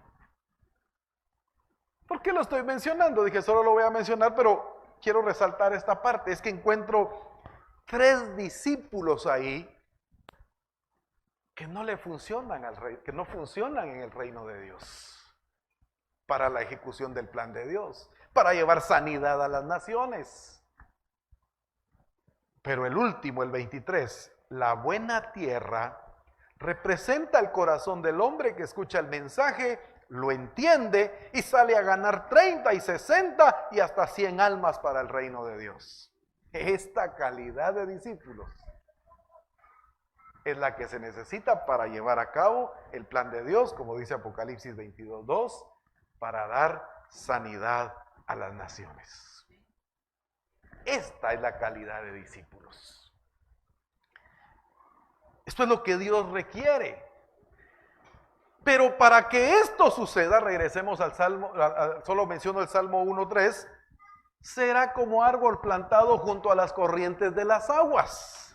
¿Por qué lo estoy mencionando? Dije, solo lo voy a mencionar, pero quiero resaltar esta parte. Es que encuentro 3 discípulos ahí que no le funcionan al rey, que no funcionan en el reino de Dios para la ejecución del plan de Dios, para llevar sanidad a las naciones. Pero el último, el 23, la buena tierra, representa el corazón del hombre que escucha el mensaje, lo entiende y sale a ganar 30 y 60 y hasta 100 almas para el reino de Dios. Esta calidad de discípulos es la que se necesita para llevar a cabo el plan de Dios, como dice Apocalipsis 22:2, para dar sanidad a las naciones. Esta es la calidad de discípulos. Esto es lo que Dios requiere. Pero para que esto suceda, regresemos al Salmo, solo menciono el Salmo 1:3, será como árbol plantado junto a las corrientes de las aguas.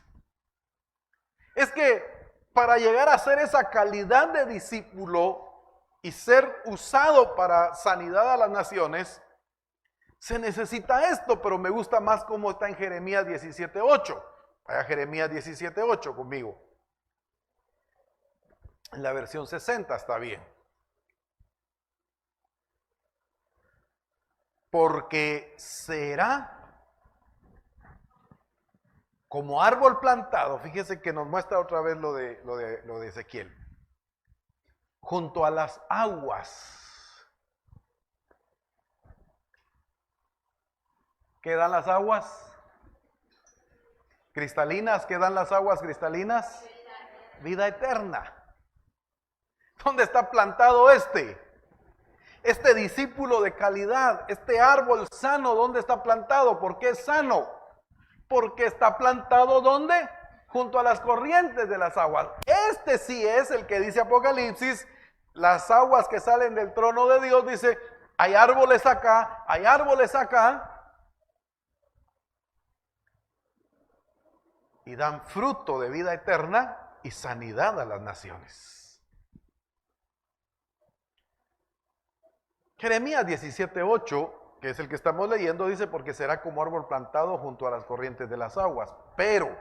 Es que para llegar a ser esa calidad de discípulo y ser usado para sanidad a las naciones, se necesita esto, pero me gusta más cómo está en Jeremías 17:8. Vaya Jeremías 17:8 conmigo. En la versión 60 está bien. Porque será como árbol plantado, fíjese que nos muestra otra vez lo de Ezequiel, junto a las aguas. ¿Qué dan las aguas? Cristalinas, ¿qué dan las aguas cristalinas? Vida eterna. ¿Dónde está plantado este discípulo de calidad, este árbol sano? ¿Dónde está plantado? ¿Por qué es sano? Porque está plantado ¿dónde? Junto a las corrientes de las aguas. Este sí es el que dice Apocalipsis, las aguas que salen del trono de Dios, dice, hay árboles acá, hay árboles acá, y dan fruto de vida eterna y sanidad a las naciones. Jeremías 17:8, que es el que estamos leyendo, dice, porque será como árbol plantado junto a las corrientes de las aguas. Pero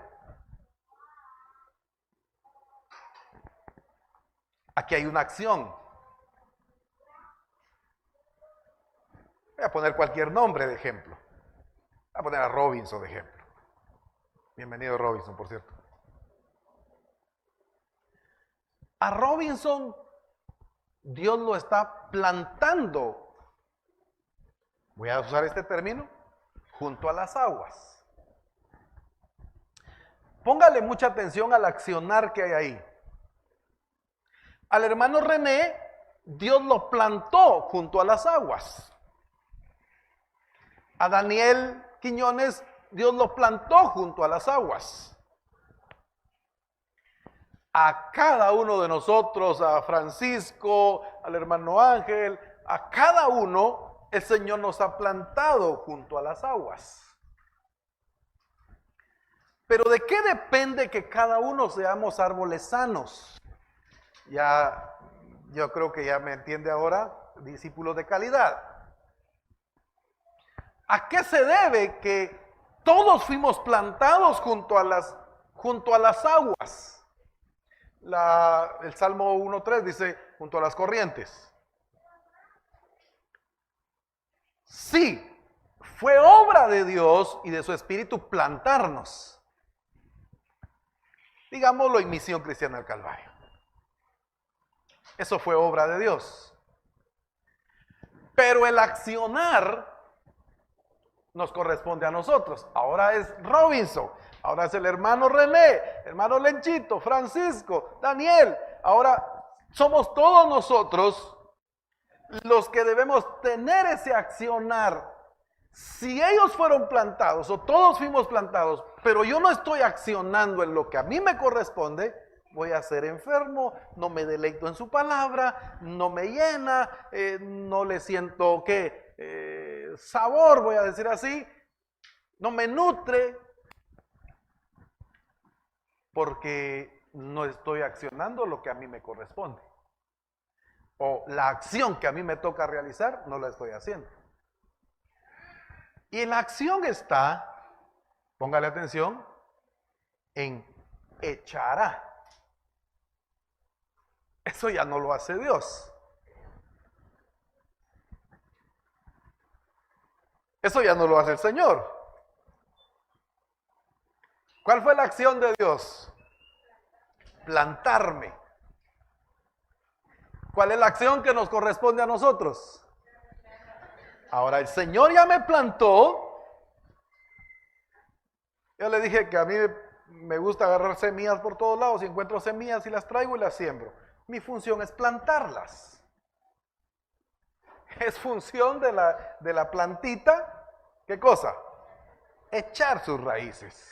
aquí hay una acción. Voy a poner cualquier nombre de ejemplo. Voy a poner a Robinson de ejemplo. Bienvenido Robinson, por cierto. A Robinson Dios lo está plantando, voy a usar este término, junto a las aguas. Póngale mucha atención al accionar que hay ahí. Al hermano René Dios lo plantó junto a las aguas. A Daniel Quiñones, Dios lo plantó junto a las aguas. A cada uno de nosotros, a Francisco, al hermano Ángel, a cada uno, el Señor nos ha plantado junto a las aguas. Pero ¿de qué depende que cada uno seamos árboles sanos? Ya, yo creo que ya me entiende ahora, discípulos de calidad. ¿A qué se debe que todos fuimos plantados junto a las aguas? El Salmo 1.3 dice, junto a las corrientes. Sí, fue obra de Dios y de su Espíritu plantarnos. Digámoslo en Misión Cristiana del Calvario. Eso fue obra de Dios. Pero el accionar nos corresponde a nosotros. Ahora es Robinson, ahora es el hermano René, hermano Lenchito, Francisco, Daniel. Ahora somos todos nosotros los que debemos tener ese accionar. Si ellos fueron plantados o todos fuimos plantados, pero yo no estoy accionando en lo que a mí me corresponde, voy a ser enfermo, no me deleito en su palabra, no me llena, no le siento sabor, voy a decir así, no me nutre, porque no estoy accionando lo que a mí me corresponde. O la acción que a mí me toca realizar, no la estoy haciendo. Y la acción está, póngale atención, en echará. Eso ya no lo hace Dios. Eso ya no lo hace el Señor. ¿Cuál fue la acción de Dios? Plantarme. ¿Cuál es la acción que nos corresponde a nosotros? Ahora el Señor ya me plantó. Yo le dije que a mí me gusta agarrar semillas por todos lados. Si encuentro semillas y las traigo y las siembro. Mi función es plantarlas. Es función de la plantita. ¿Qué cosa? Echar sus raíces.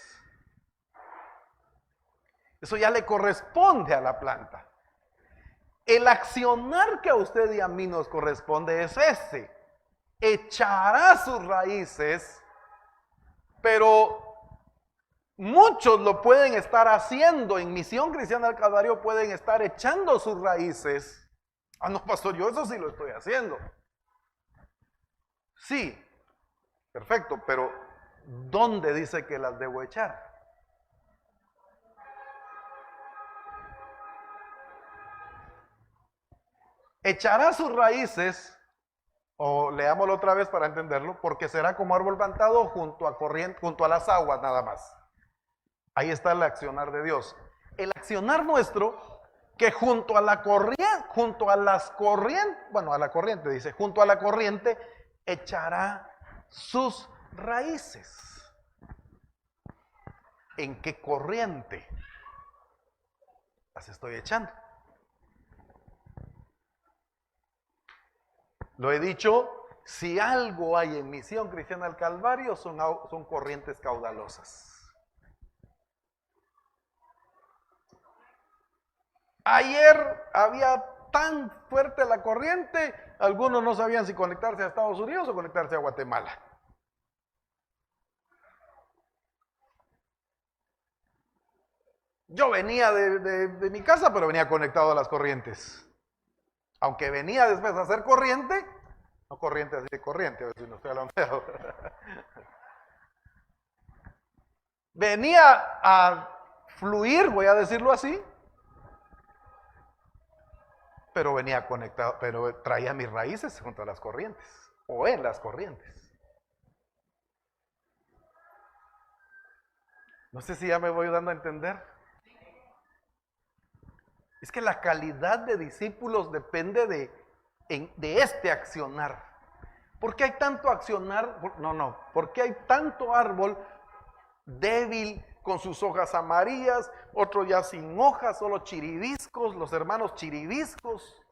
Eso ya le corresponde a la planta. El accionar que a usted y a mí nos corresponde es ese. Echará sus raíces, pero muchos lo pueden estar haciendo. En Misión Cristiana del Calvario pueden estar echando sus raíces. Ah, no, pastor, yo eso sí lo estoy haciendo. Sí, perfecto, pero ¿dónde dice que las debo echar? Echará sus raíces, o leámoslo otra vez para entenderlo, porque será como árbol plantado junto a las aguas nada más. Ahí está el accionar de Dios. El accionar nuestro, que junto a la corriente, junto a la corriente, echará sus raíces. ¿En qué corriente las estoy echando? Lo he dicho, si algo hay en Misión Cristiana del Calvario son corrientes caudalosas. Ayer había tan fuerte la corriente, algunos no sabían si conectarse a Estados Unidos o conectarse a Guatemala. Yo venía de mi casa, pero venía conectado a las corrientes. Aunque venía después a hacer corriente, no corriente así de corriente, a ver si no estoy hablando. Venía a fluir, voy a decirlo así, pero venía conectado, pero traía mis raíces junto a las corrientes, o en las corrientes. No sé si ya me voy dando a entender. Es que la calidad de discípulos depende de este accionar. ¿Por qué hay tanto accionar? ¿Por qué hay tanto árbol débil con sus hojas amarillas, otro ya sin hojas, solo chiribiscos, los hermanos chiribiscos?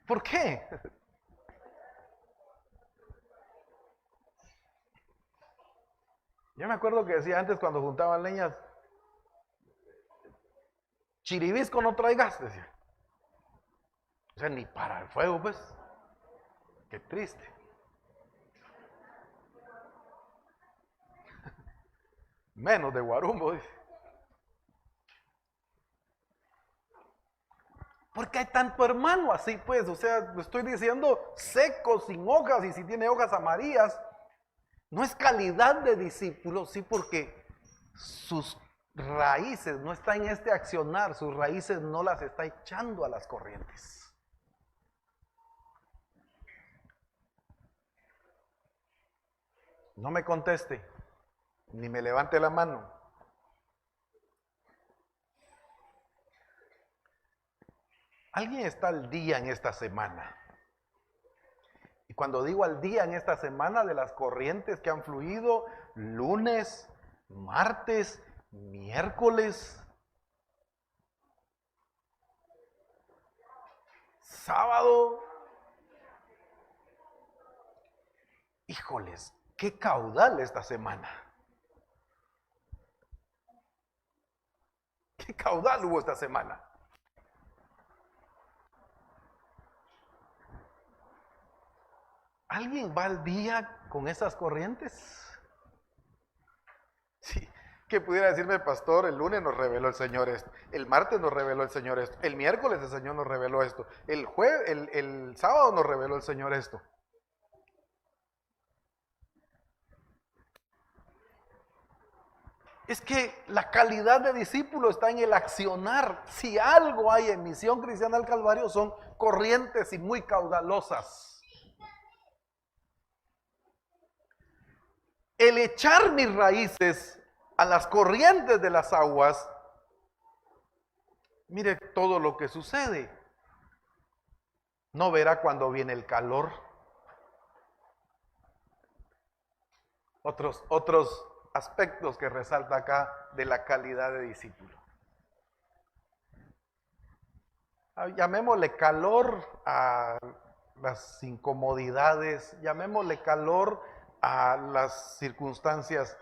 ¿Por qué? Yo me acuerdo que decía antes cuando juntaban leñas, chiribisco no traigas, decía. O sea, ni para el fuego, pues. Qué triste. Menos de guarumbo, dice. Porque hay tanto hermano así, pues. O sea, lo estoy diciendo seco, sin hojas, y si tiene hojas amarillas. No es calidad de discípulo, sí, porque sus raíces no están en este accionar, sus raíces no las está echando a las corrientes. No me conteste, ni me levante la mano. ¿Alguien está al día en esta semana? Y cuando digo al día en esta semana, de las corrientes que han fluido lunes, martes, miércoles, sábado. Híjoles, qué caudal esta semana. ¿Qué caudal hubo esta semana? ¿Alguien va al día con esas corrientes? Sí, que pudiera decirme, pastor, el lunes nos reveló el Señor esto, el martes nos reveló el Señor esto, el miércoles el Señor nos reveló esto, el sábado nos reveló el Señor esto. Es que la calidad de discípulo está en el accionar. Si algo hay en Misión Cristiana del Calvario, son corrientes y muy caudalosas. El echar mis raíces a las corrientes de las aguas, mire todo lo que sucede. No verá cuando viene el calor. Otros aspectos que resalta acá de la calidad de discípulo. Llamémosle calor a las incomodidades, llamémosle calor a las circunstancias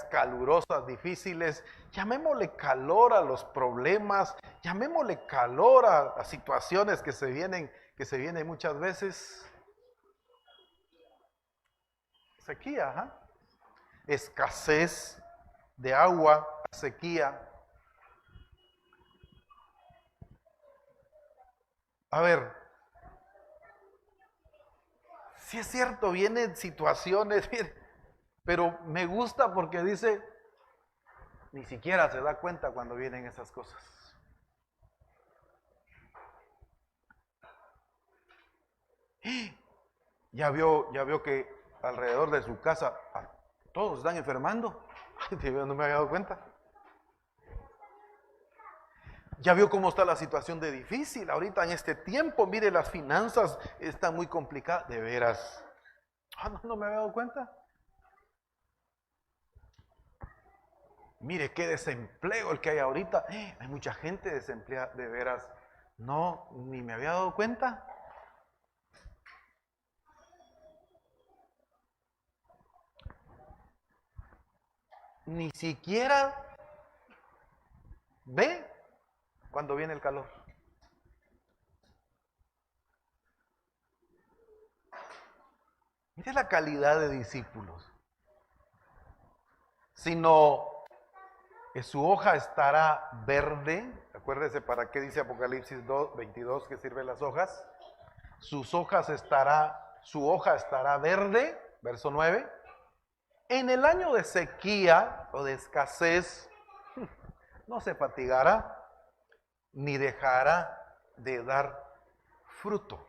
calurosas, difíciles, llamémosle calor a los problemas, llamémosle calor a situaciones que se vienen muchas veces. Sequía, ¿eh? Escasez de agua, sequía. A ver, si es cierto, vienen situaciones, pero me gusta porque dice, ni siquiera se da cuenta cuando vienen esas cosas. Ya vio que alrededor de su casa todos están enfermando. No me había dado cuenta. Ya vio cómo está la situación de difícil ahorita en este tiempo. Mire, las finanzas están muy complicadas. De veras. No me había dado cuenta. Mire qué desempleo el que hay ahorita. Hay mucha gente desempleada. De veras. No, ni me había dado cuenta. Ni siquiera ve cuando viene el calor. Mire la calidad de discípulos. Sino que su hoja estará verde. Acuérdese para qué dice Apocalipsis 22 que sirven las hojas. Su hoja estará verde, verso 9. En el año de sequía o de escasez, no se fatigará ni dejará de dar fruto.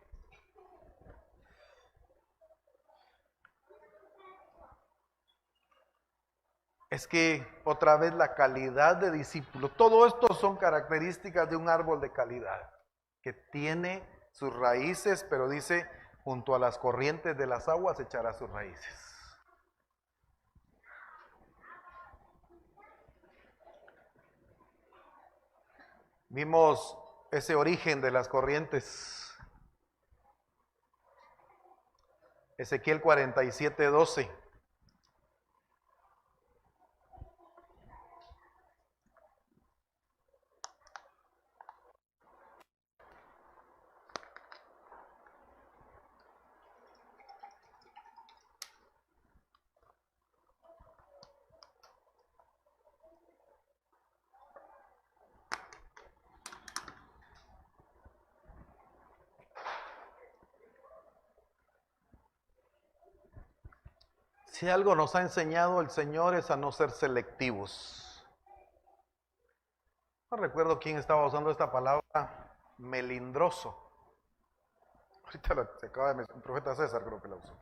Es que otra vez la calidad de discípulo, todo esto son características de un árbol de calidad, que tiene sus raíces, pero dice, junto a las corrientes de las aguas echará sus raíces. Vimos ese origen de las corrientes Ezequiel 47:12. Si algo nos ha enseñado el Señor es a no ser selectivos. No recuerdo quién estaba usando esta palabra, melindroso. Ahorita se acaba de mencionar, el profeta César creo que la usó.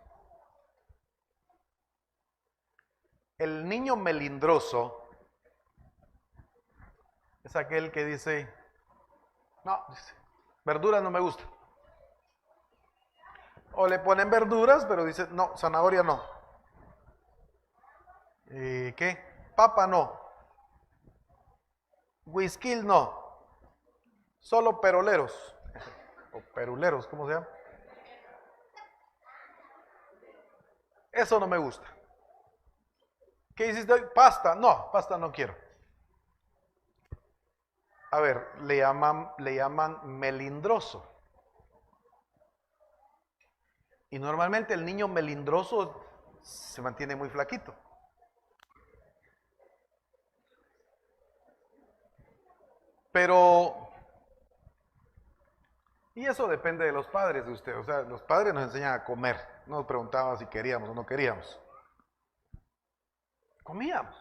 El niño melindroso es aquel que dice, no, dice, verduras no me gusta. O le ponen verduras, pero dice, no, zanahoria no. ¿Qué? Papa no. Whisky no. Solo peroleros. O peruleros, ¿cómo se llama? Eso no me gusta. ¿Qué hiciste hoy? Pasta. No, pasta no quiero. A ver, le llaman melindroso. Y normalmente el niño melindroso se mantiene muy flaquito. Pero, y eso depende de los padres de usted. O sea, los padres nos enseñan a comer. No nos preguntaban si queríamos o no queríamos. Comíamos.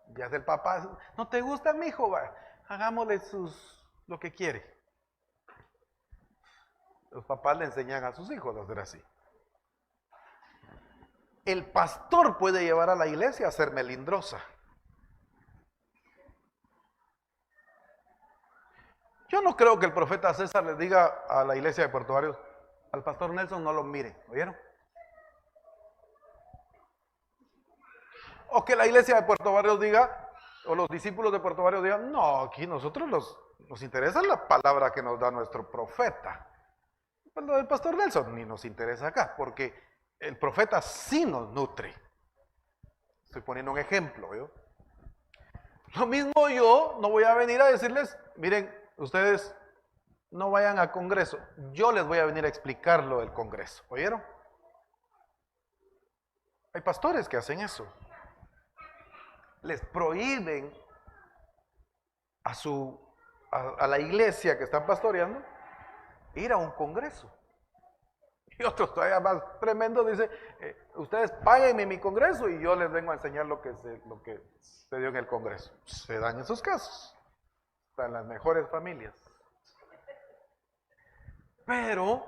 Ya es el papá, ¿no te gusta, mijo? Va, hagámosle lo que quiere. Los papás le enseñan a sus hijos a hacer así. El pastor puede llevar a la iglesia a ser melindrosa. Yo no creo que el profeta César le diga a la iglesia de Puerto Barrios, al pastor Nelson no lo mire, ¿oyeron? O que la iglesia de Puerto Barrios diga, o los discípulos de Puerto Barrios digan, no, aquí nosotros nos interesa la palabra que nos da nuestro profeta. Pues lo del pastor Nelson ni nos interesa acá, porque el profeta sí nos nutre. Estoy poniendo un ejemplo, ¿yo? Lo mismo yo no voy a venir a decirles, miren, ustedes no vayan al Congreso. Yo les voy a venir a explicar lo del Congreso. ¿Oyeron? Hay pastores que hacen eso. Les prohíben a la iglesia que están pastoreando ir a un Congreso. Y otros todavía más tremendos dicen, ustedes páguenme mi Congreso y yo les vengo a enseñar lo que se dio en el Congreso. Se dan esos casos. Están las mejores familias. Pero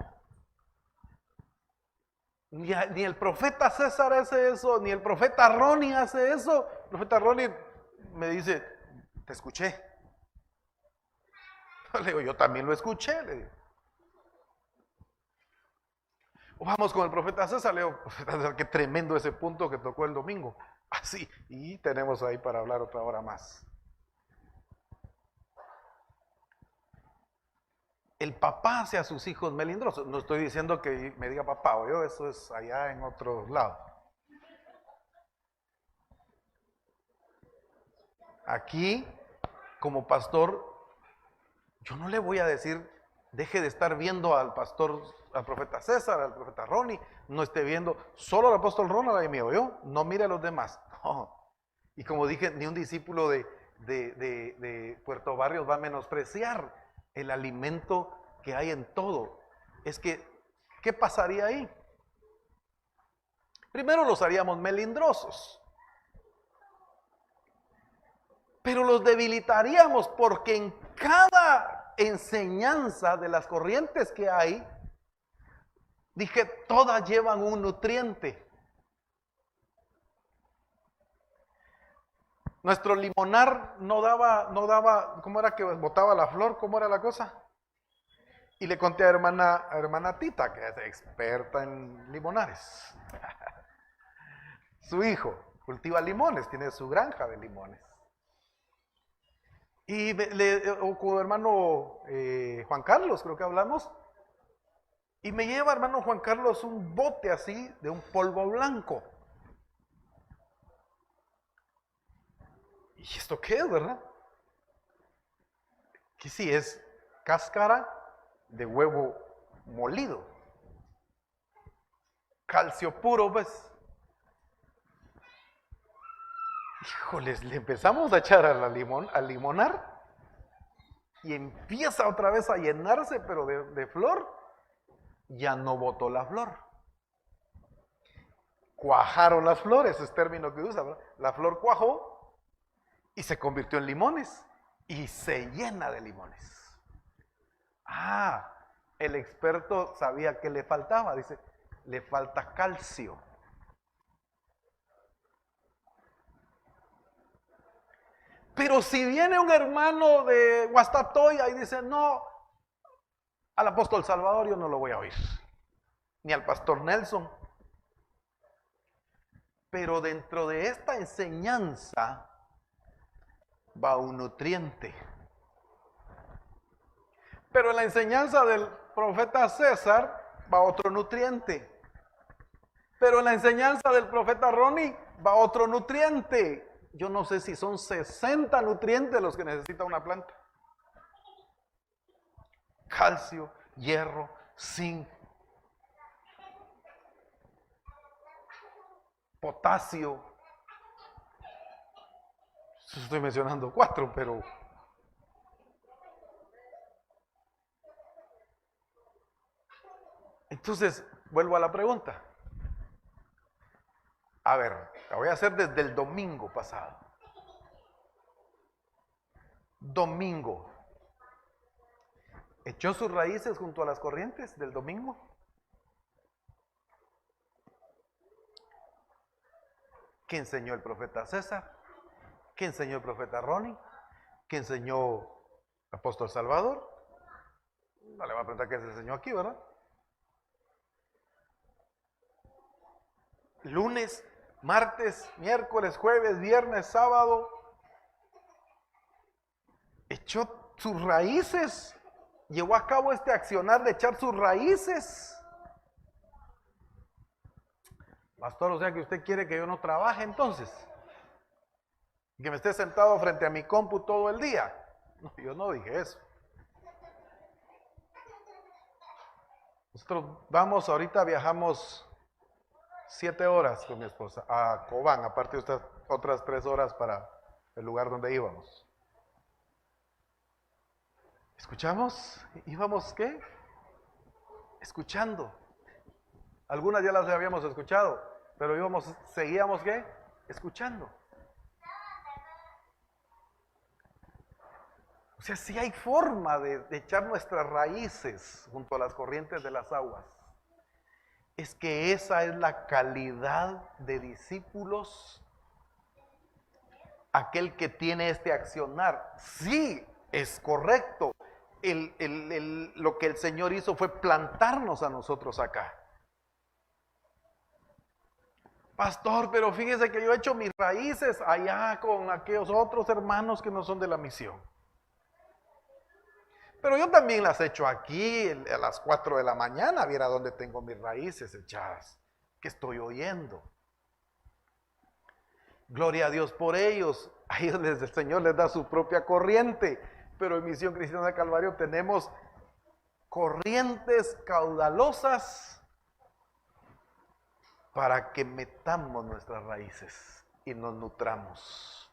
ni el profeta César hace eso, ni el profeta Ronnie hace eso. El profeta Ronnie me dice, te escuché. Le digo, yo también lo escuché. Le digo. Vamos con el profeta César, le digo, qué tremendo ese punto que tocó el domingo. Así, y tenemos ahí para hablar otra hora más. El papá hace a sus hijos melindrosos. No estoy diciendo que me diga papá o yo, eso es allá en otro lado. Aquí, como pastor, yo no le voy a decir, deje de estar viendo al pastor, al profeta César, al profeta Ronnie, no esté viendo solo al apóstol Ronald y mío, yo, no mire a los demás. No. Y como dije, ni un discípulo de Puerto Barrios va a menospreciar el alimento que hay en todo. Es que, ¿qué pasaría ahí? Primero los haríamos melindrosos. Pero los debilitaríamos porque en cada enseñanza de las corrientes que hay, dije, todas llevan un nutriente. Nuestro limonar no daba, ¿cómo era que botaba la flor? ¿Cómo era la cosa? Y le conté a hermana Tita, que es experta en limonares. Su hijo cultiva limones, tiene su granja de limones. Y con hermano Juan Carlos, creo que hablamos, Y me lleva, hermano Juan Carlos, un bote así de un polvo blanco. ¿Y esto qué es, verdad? Que sí, es cáscara de huevo molido. Calcio puro, pues. Híjoles, le empezamos a echar a limonar y empieza otra vez a llenarse, pero de flor. Ya no botó la flor. Cuajaron las flores, es término que usa, ¿verdad? La flor cuajó y se convirtió en limones y se llena de limones. Ah, el experto sabía que le faltaba, dice, le falta calcio. Pero si viene un hermano de Guastatoya y dice, no, al apóstol Salvador yo no lo voy a oír, ni al pastor Nelson. Pero dentro de esta enseñanza va un nutriente. Pero en la enseñanza del profeta César va otro nutriente. Pero en la enseñanza del profeta Ronnie va otro nutriente. Yo no sé si son 60 nutrientes los que necesita una planta. Calcio, hierro, zinc, potasio. Estoy mencionando 4, pero entonces vuelvo a la pregunta. A ver, la voy a hacer desde el domingo pasado. Domingo. ¿Echó sus raíces junto a las corrientes del domingo? ¿Qué enseñó el profeta César? ¿Qué enseñó el profeta Ronnie? ¿Qué enseñó el apóstol Salvador? No le va a preguntar qué se enseñó aquí, ¿verdad? Lunes, martes, miércoles, jueves, viernes, sábado. Echó sus raíces. Llevó a cabo este accionar de echar sus raíces. Pastor, o sea que usted quiere que yo no trabaje entonces. Que me esté sentado frente a mi compu todo el día. No, yo no dije eso. Nosotros vamos, ahorita viajamos 7 horas con mi esposa a Cobán, aparte de estas otras 3 horas para el lugar donde íbamos. ¿Escuchamos? ¿Íbamos qué? Escuchando. Algunas ya las habíamos escuchado, pero seguíamos qué? Escuchando. O sea, sí hay forma de echar nuestras raíces junto a las corrientes de las aguas. Es que esa es la calidad de discípulos, aquel que tiene este accionar. Sí, es correcto. Lo que el Señor hizo fue plantarnos a nosotros acá. Pastor, pero fíjese que yo he hecho mis raíces allá con aquellos otros hermanos que no son de la misión. Pero yo también las he hecho aquí a las 4 de la mañana, viera dónde tengo mis raíces echadas, que estoy oyendo. Gloria a Dios por ellos. A ellos el Señor les da su propia corriente, pero en Misión Cristiana del Calvario tenemos corrientes caudalosas para que metamos nuestras raíces y nos nutramos.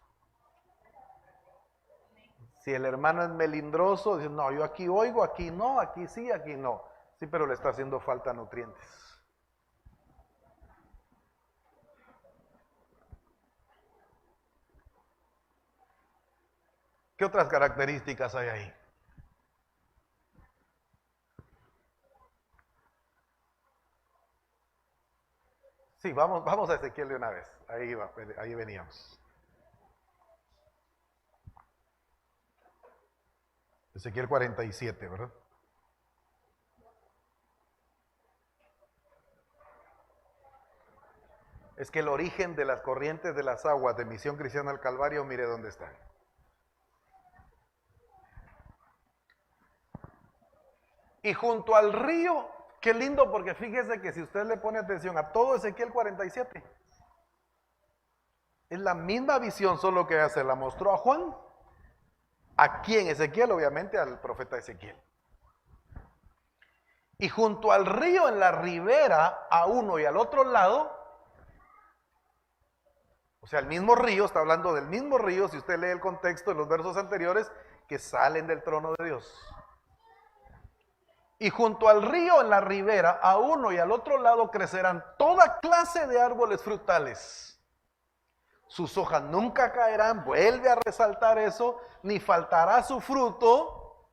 Si el hermano es melindroso, dice, no, yo aquí oigo, aquí no, aquí sí, aquí no. Sí, pero le está haciendo falta nutrientes. ¿Qué otras características hay ahí? Sí, vamos a Ezequiel de una vez. Ahí veníamos. Ezequiel 47, ¿verdad? Es que el origen de las corrientes de las aguas de Misión Cristiana al Calvario, mire dónde están. Y junto al río Qué lindo, porque fíjese que si usted le pone atención a todo Ezequiel 47, es la misma visión, solo que se la mostró a Juan, aquí en Ezequiel, obviamente al profeta Ezequiel. Y junto al río, en la ribera, a uno y al otro lado, o sea, el mismo río, está hablando del mismo río, si usted lee el contexto de los versos anteriores, que salen del trono de Dios. Y junto al río, en la ribera, a uno y al otro lado crecerán toda clase de árboles frutales. Sus hojas nunca caerán, vuelve a resaltar eso, ni faltará su fruto.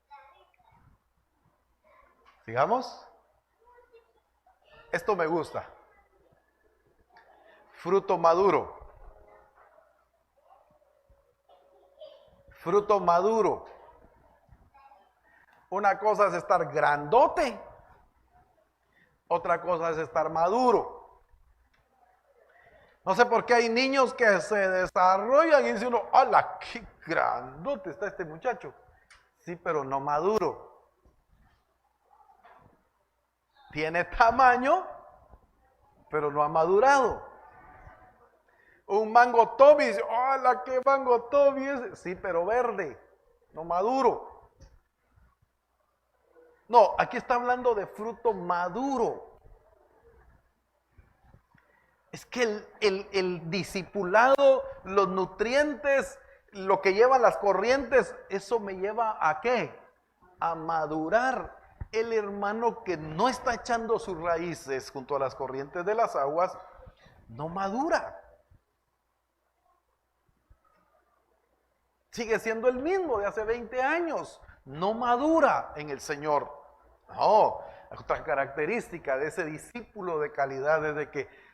Sigamos. Esto me gusta. Fruto maduro. Fruto maduro. Una cosa es estar grandote, otra cosa es estar maduro. No sé por qué hay niños que se desarrollan y dice uno, ¡hala, qué grandote está este muchacho! Sí, pero no maduro. Tiene tamaño, pero no ha madurado. Un mango Toby, dice, ¡hala, qué mango Toby es! Sí, pero verde, no maduro. No, aquí está hablando de fruto maduro. Es que el discipulado, los nutrientes, lo que llevan las corrientes, eso me lleva ¿a qué? A madurar. El hermano que no está echando sus raíces junto a las corrientes de las aguas, no madura. Sigue siendo el mismo de hace 20 años. No madura en el Señor. No, otra característica de ese discípulo de calidad es de que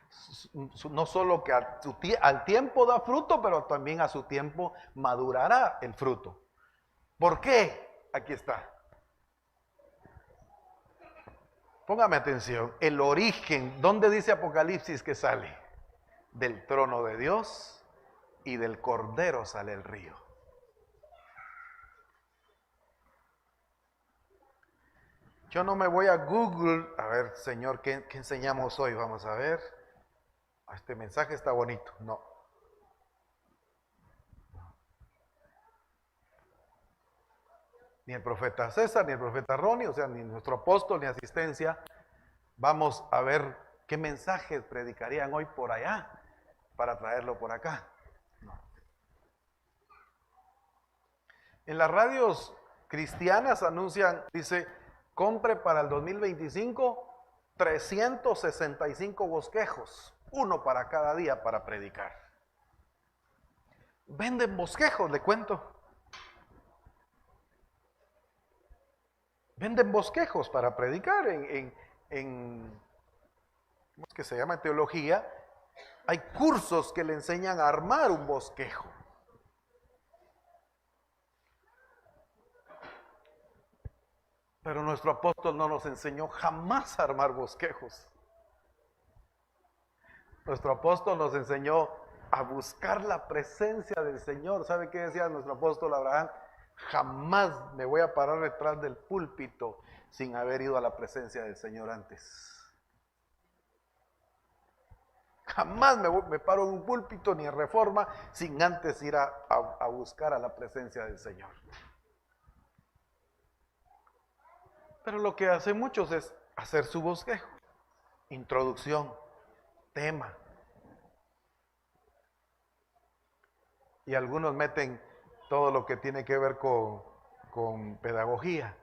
no solo que al tiempo da fruto, pero también a su tiempo madurará el fruto. ¿Por qué? Aquí está. Póngame atención. El origen, ¿dónde dice Apocalipsis que sale? Del trono de Dios y del Cordero sale el río. Yo no me voy a Google, a ver, Señor, ¿qué enseñamos hoy? Vamos a ver. Este mensaje está bonito. No. Ni el profeta César, ni el profeta Ronnie, o sea, ni nuestro apóstol, ni asistencia. Vamos a ver qué mensajes predicarían hoy por allá para traerlo por acá. No. En las radios cristianas anuncian, dice, compre para el 2025 365 bosquejos, uno para cada día para predicar. Venden bosquejos, le cuento. Venden bosquejos para predicar ¿cómo es que se llama? En teología. Hay cursos que le enseñan a armar un bosquejo. Pero nuestro apóstol no nos enseñó jamás a armar bosquejos. Nuestro apóstol nos enseñó a buscar la presencia del Señor. ¿Sabe qué decía nuestro apóstol Abraham? Jamás me voy a parar detrás del púlpito sin haber ido a la presencia del Señor antes. Jamás me paro en un púlpito ni en Reforma sin antes ir a buscar a la presencia del Señor. Pero lo que hacen muchos es hacer su bosquejo, introducción, tema. Y algunos meten todo lo que tiene que ver con pedagogía.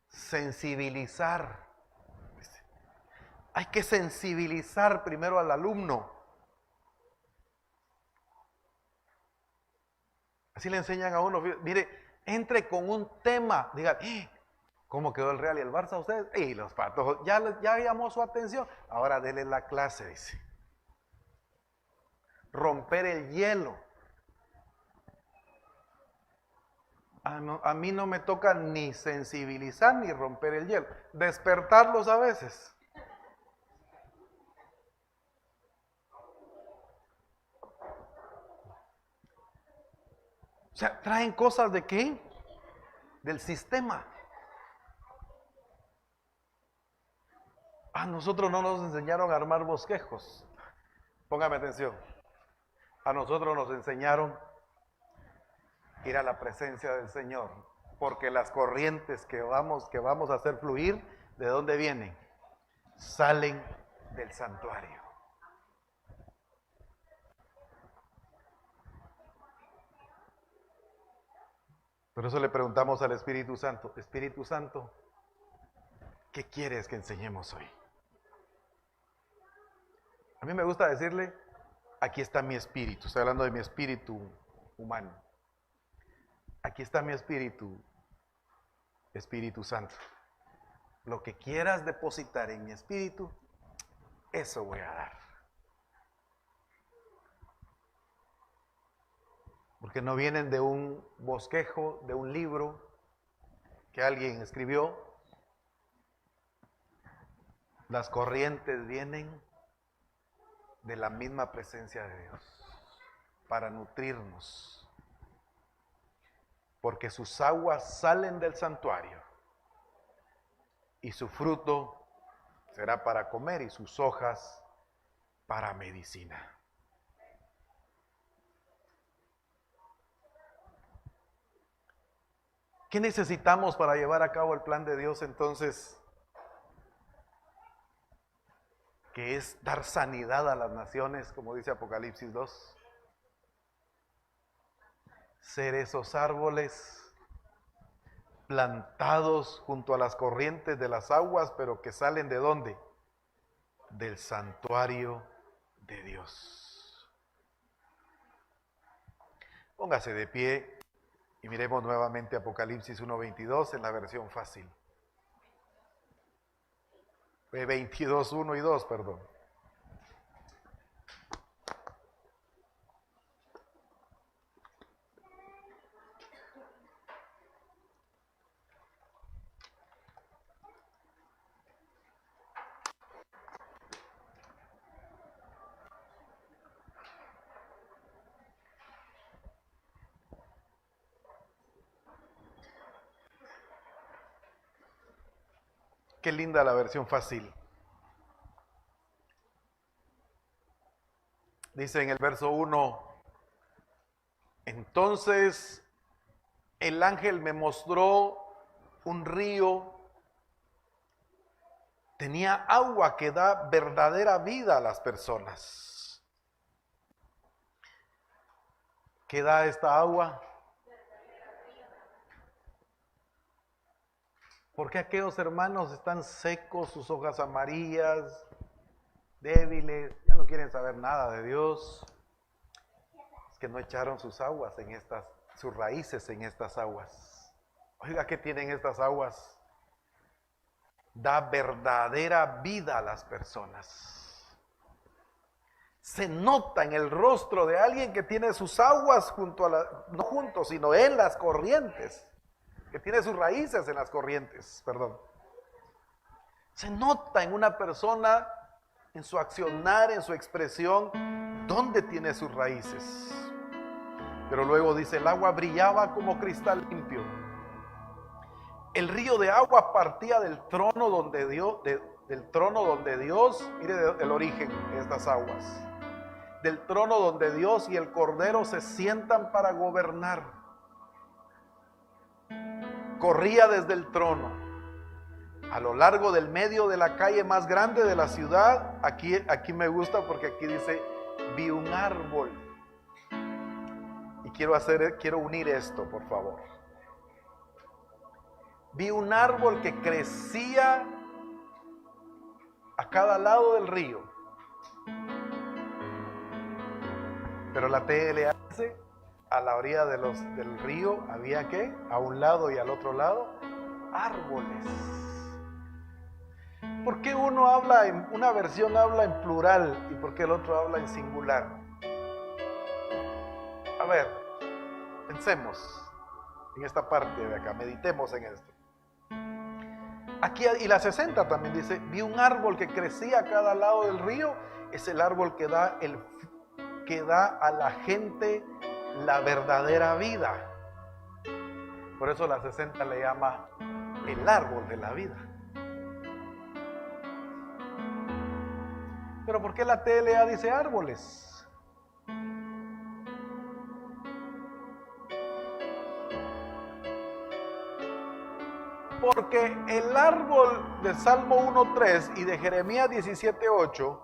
Sensibilizar. Hay que sensibilizar primero al alumno. Así le enseñan a uno, mire, entre con un tema, diga, ¿cómo quedó el Real y el Barça a ustedes? Y los patojos, ya llamó su atención, ahora denle la clase, dice. Romper el hielo. A mí no me toca ni sensibilizar ni romper el hielo, despertarlos a veces. O sea, traen cosas de qué? Del sistema. A nosotros no nos enseñaron a armar bosquejos. Póngame atención. A nosotros nos enseñaron a ir a la presencia del Señor, porque las corrientes que vamos a hacer fluir, ¿de dónde vienen? Salen del santuario. Por eso le preguntamos al Espíritu Santo, Espíritu Santo, ¿qué quieres que enseñemos hoy? A mí me gusta decirle, aquí está mi espíritu. Estoy hablando de mi espíritu humano. Aquí está mi espíritu, Espíritu Santo. Lo que quieras depositar en mi espíritu, eso voy a dar. Porque no vienen de un bosquejo, de un libro que alguien escribió. Las corrientes vienen de la misma presencia de Dios para nutrirnos. Porque sus aguas salen del santuario y su fruto será para comer y sus hojas para medicina. ¿Qué necesitamos para llevar a cabo el plan de Dios entonces? Que es dar sanidad a las naciones, como dice Apocalipsis 2. Ser esos árboles plantados junto a las corrientes de las aguas, pero que salen ¿de dónde? Del santuario de Dios. Póngase de pie y miremos nuevamente Apocalipsis 1:22 en la versión fácil. 22, 1 y 2, perdón. Qué linda la versión fácil. Dice en el verso 1, entonces el ángel me mostró un río, tenía agua que da verdadera vida a las personas. ¿Qué da esta agua? ¿Por qué aquellos hermanos están secos, sus hojas amarillas, débiles, ya no quieren saber nada de Dios? Es que no echaron sus aguas sus raíces en estas aguas. Oiga, ¿qué tienen estas aguas? Da verdadera vida a las personas. Se nota en el rostro de alguien que tiene sus aguas no juntos, sino en las corrientes. Que tiene sus raíces en las corrientes, perdón. Se nota en una persona, en su accionar, en su expresión, dónde tiene sus raíces. Pero luego dice, el agua brillaba como cristal limpio. El río de agua partía del trono donde Dios, mire el origen de estas aguas. Del trono donde Dios y el Cordero se sientan para gobernar. Corría desde el trono a lo largo del medio de la calle más grande de la ciudad. Aquí me gusta porque aquí dice, vi un árbol. Y quiero unir esto, por favor. Vi un árbol que crecía a cada lado del río. Pero la TLS, a la orilla del río, había ¿qué? A un lado y al otro lado, árboles. ¿Por qué una versión habla en plural y por qué el otro habla en singular? A ver, pensemos en esta parte de acá, meditemos en esto. Aquí, y la 60 también dice, vi un árbol que crecía a cada lado del río, es el árbol que da a la gente la verdadera vida. Por eso la 60 le llama el árbol de la vida. Pero ¿por qué la TLA dice árboles? Porque el árbol de Salmo 1.3 y de Jeremías 17.8,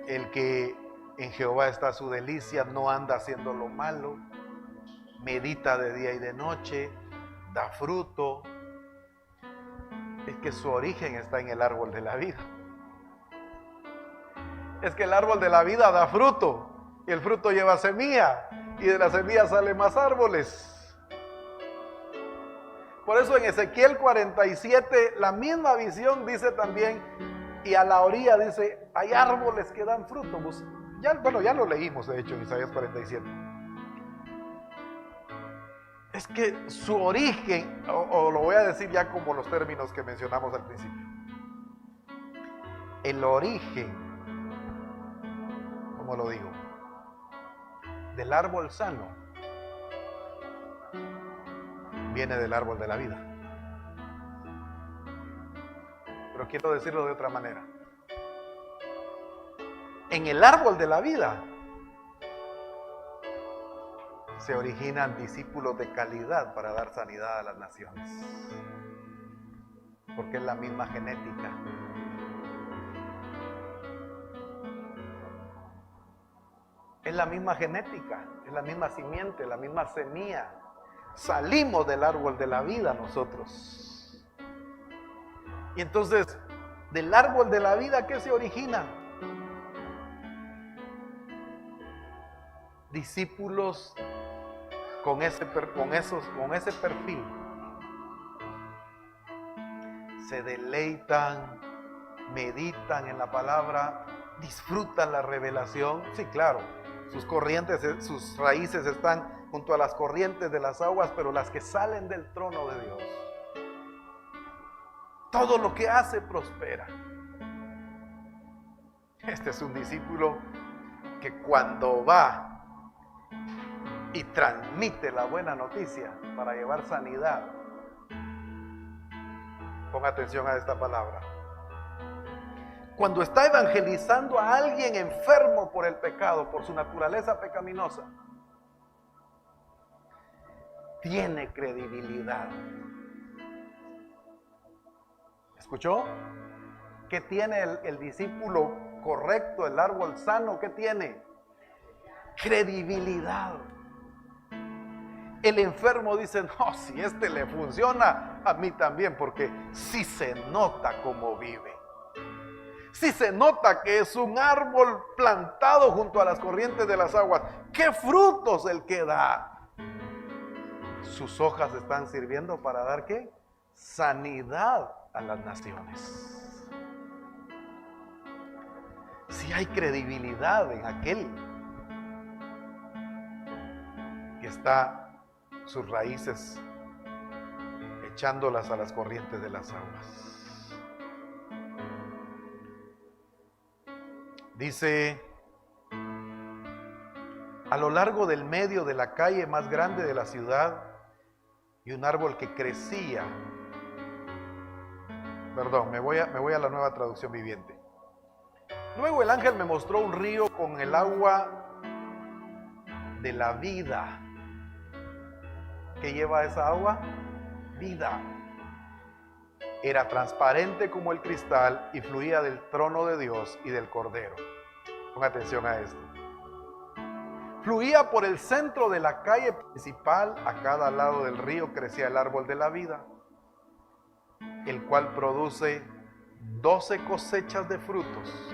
el que en Jehová está su delicia, no anda haciendo lo malo, medita de día y de noche, da fruto, es que su origen está en el árbol de la vida. Es que el árbol de la vida da fruto, y el fruto lleva semilla, y de la semilla salen más árboles. Por eso en Ezequiel 47, la misma visión dice también, y a la orilla dice, hay árboles que dan fruto. Ya lo leímos de hecho en Isaías 47. Es que su origen, o lo voy a decir ya como los términos que mencionamos al principio. El origen, ¿cómo lo digo? Del árbol sano viene del árbol de la vida. Pero quiero decirlo de otra manera. En el árbol de la vida se originan discípulos de calidad para dar sanidad a las naciones. Porque es la misma genética. Es la misma genética, es la misma simiente, la misma semilla. Salimos del árbol de la vida nosotros. Y entonces, del árbol de la vida, ¿qué se origina? Discípulos con ese perfil. Se deleitan, meditan en la palabra, disfrutan la revelación. Sí, claro, sus corrientes, sus raíces están junto a las corrientes de las aguas, pero las que salen del trono de Dios. Todo lo que hace prospera. Este es un discípulo que cuando va y transmite la buena noticia para llevar sanidad, ponga atención a esta palabra. Cuando está evangelizando a alguien enfermo por el pecado, por su naturaleza pecaminosa, tiene credibilidad. ¿Escuchó? ¿Qué tiene el discípulo correcto, el árbol sano? ¿Qué tiene? Credibilidad. El enfermo dice, no, si este le funciona, a mí también, porque sí se nota cómo vive. Sí se nota que es un árbol plantado junto a las corrientes de las aguas. ¿Qué frutos el que da? Sus hojas están sirviendo para dar ¿qué? Sanidad a las naciones. Si hay credibilidad en aquel que está sus raíces echándolas a las corrientes de las aguas. Dice, a lo largo del medio de la calle más grande de la ciudad, y un árbol que crecía. Perdón, me voy a la Nueva Traducción Viviente. Luego el ángel me mostró un río con el agua de la vida. ¿Qué lleva esa agua? Vida. Era transparente como el cristal y fluía del trono de Dios y del Cordero. Ponga atención a esto. Fluía por el centro de la calle principal. A cada lado del río crecía el árbol de la vida, el cual produce 12 cosechas de frutos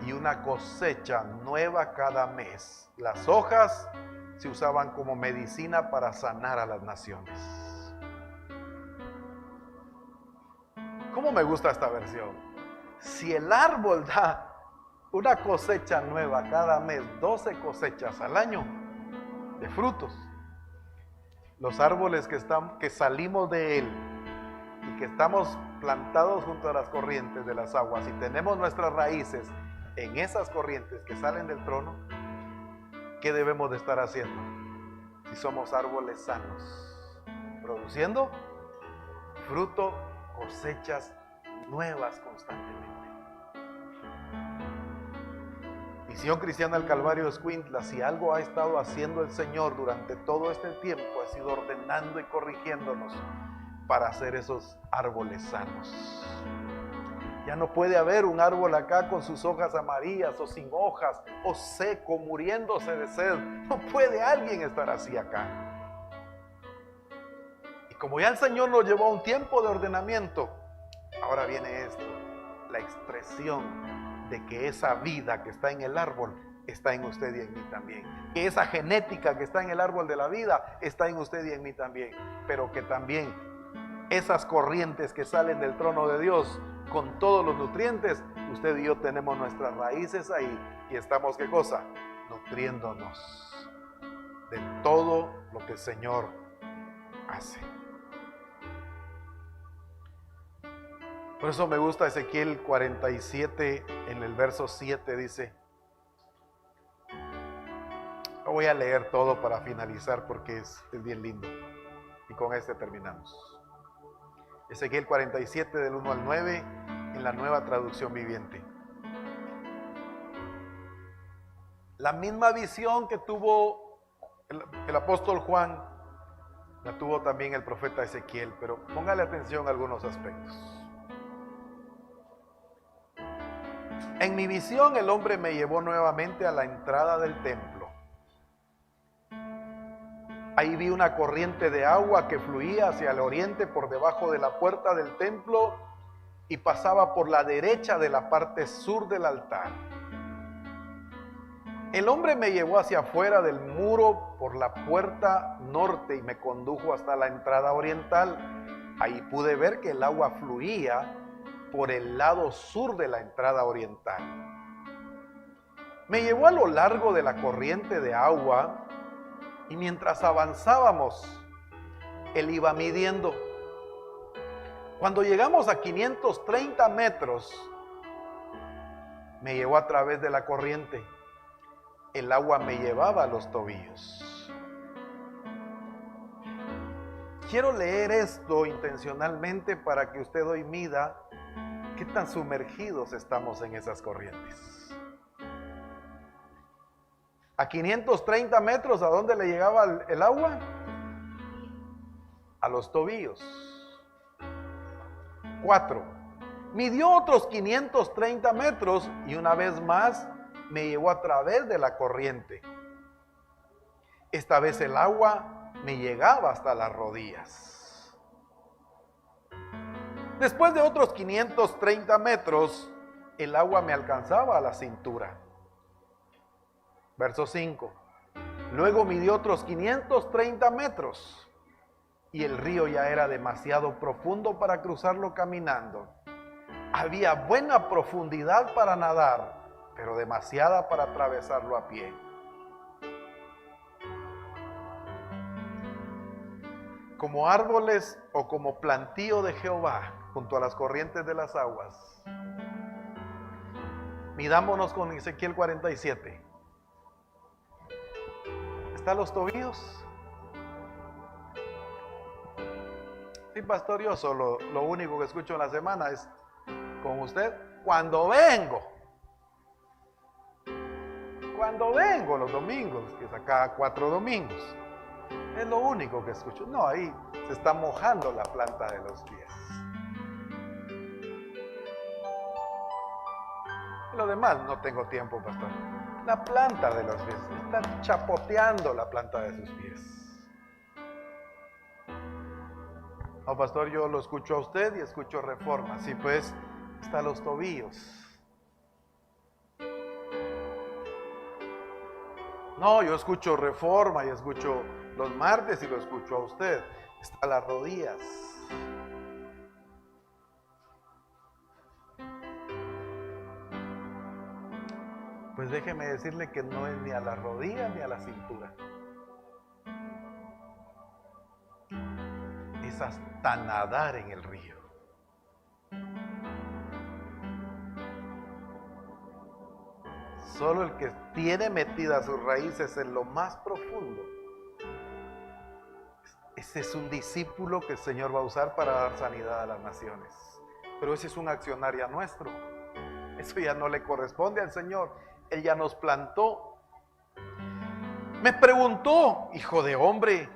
y una cosecha nueva cada mes. Las hojas se usaban como medicina para sanar a las naciones. ¿Cómo me gusta esta versión? Si el árbol da una cosecha nueva cada mes, 12 cosechas al año de frutos, los árboles que salimos de él y que estamos plantados junto a las corrientes de las aguas y tenemos nuestras raíces en esas corrientes que salen del trono, ¿qué debemos de estar haciendo? Si somos árboles sanos, produciendo fruto, cosechas nuevas constantemente. Misión Cristiana del Calvario Escuintla, si algo ha estado haciendo el Señor durante todo este tiempo, ha sido ordenando y corrigiéndonos para hacer esos árboles sanos. Ya no puede haber un árbol acá con sus hojas amarillas o sin hojas o seco, muriéndose de sed. No puede alguien estar así acá. Y como ya el Señor nos llevó a un tiempo de ordenamiento, ahora viene esto, la expresión de que esa vida que está en el árbol está en usted y en mí también. Que esa genética que está en el árbol de la vida está en usted y en mí también. Pero que también esas corrientes que salen del trono de Dios con todos los nutrientes, usted y yo tenemos nuestras raíces ahí y estamos, ¿qué cosa? Nutriéndonos de todo lo que el Señor hace. Por eso me gusta Ezequiel 47 en el verso 7, dice, lo voy a leer todo para finalizar porque es bien lindo y con este terminamos. Ezequiel 47 del 1 al 9 en la Nueva Traducción Viviente. La misma visión que tuvo el apóstol Juan, la tuvo también el profeta Ezequiel, pero póngale atención a algunos aspectos. En mi visión el hombre me llevó nuevamente a la entrada del templo. Ahí vi una corriente de agua que fluía hacia el oriente por debajo de la puerta del templo y pasaba por la derecha de la parte sur del altar. El hombre me llevó hacia afuera del muro por la puerta norte y me condujo hasta la entrada oriental. Ahí pude ver que el agua fluía por el lado sur de la entrada oriental. Me llevó a lo largo de la corriente de agua y mientras avanzábamos, él iba midiendo. Cuando llegamos a 530 metros, me llevó a través de la corriente. El agua me llevaba a los tobillos. Quiero leer esto intencionalmente para que usted hoy mida qué tan sumergidos estamos en esas corrientes. A 530 metros, ¿a dónde le llegaba el agua? A los tobillos. 4. Midió otros 530 metros y una vez más me llevó a través de la corriente. Esta vez el agua me llegaba hasta las rodillas. Después de otros 530 metros, el agua me alcanzaba a la cintura. Verso 5. Luego midió otros 530 metros y el río ya era demasiado profundo para cruzarlo caminando. Había buena profundidad para nadar, pero demasiada para atravesarlo a pie. Como árboles o como plantío de Jehová junto a las corrientes de las aguas. Midámonos con Ezequiel 47. ¿Está a los tobillos? Sí, pastor, yo solo lo único que escucho en la semana es con usted cuando vengo. Cuando vengo los domingos, que es acá 4 domingos. Es lo único que escucho. No, ahí se está mojando la planta de los pies. Lo demás no tengo tiempo, pastor. La planta de los pies. Está chapoteando la planta de sus pies. No, pastor, yo lo escucho a usted y escucho Reforma. Sí, pues, está a los tobillos. No, yo escucho Reforma y escucho los martes y lo escucho a usted. Está a las rodillas. Pues déjeme decirle que no es ni a la rodilla ni a la cintura. Es hasta nadar en el río. Solo el que tiene metidas sus raíces en lo más profundo, ese es un discípulo que el Señor va a usar para dar sanidad a las naciones. Pero ese es un accionar ya nuestro. Eso ya no le corresponde al Señor. Él ya nos plantó. Me preguntó, hijo de hombre,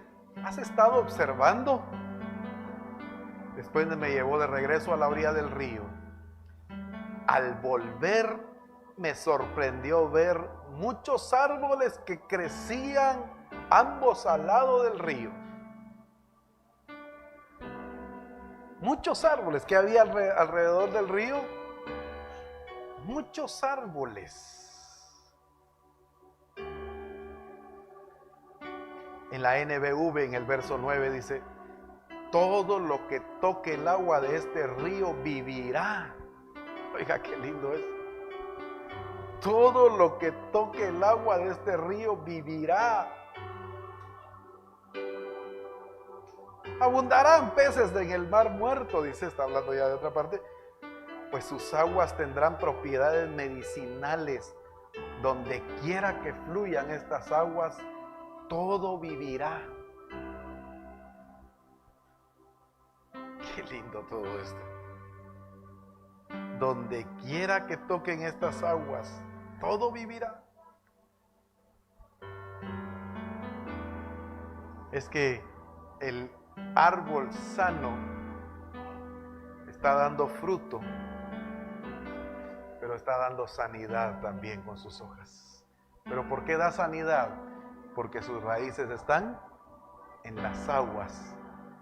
¿has estado observando? Después me llevó de regreso a la orilla del río. Al volver me sorprendió ver muchos árboles que crecían ambos al lado del río. Muchos árboles que había alrededor del río. Muchos árboles. En la NBV, en el verso 9 dice: todo lo que toque el agua de este río vivirá. Oiga, qué lindo es. Todo lo que toque el agua de este río vivirá. Abundarán peces en el mar muerto, dice, está hablando ya de otra parte. Pues sus aguas tendrán propiedades medicinales. Donde quiera que fluyan estas aguas, todo vivirá. Qué lindo todo esto. Donde quiera que toquen estas aguas, todo vivirá. Es que el árbol sano está dando fruto, pero está dando sanidad también con sus hojas. ¿Pero por qué da sanidad? Porque sus raíces están en las aguas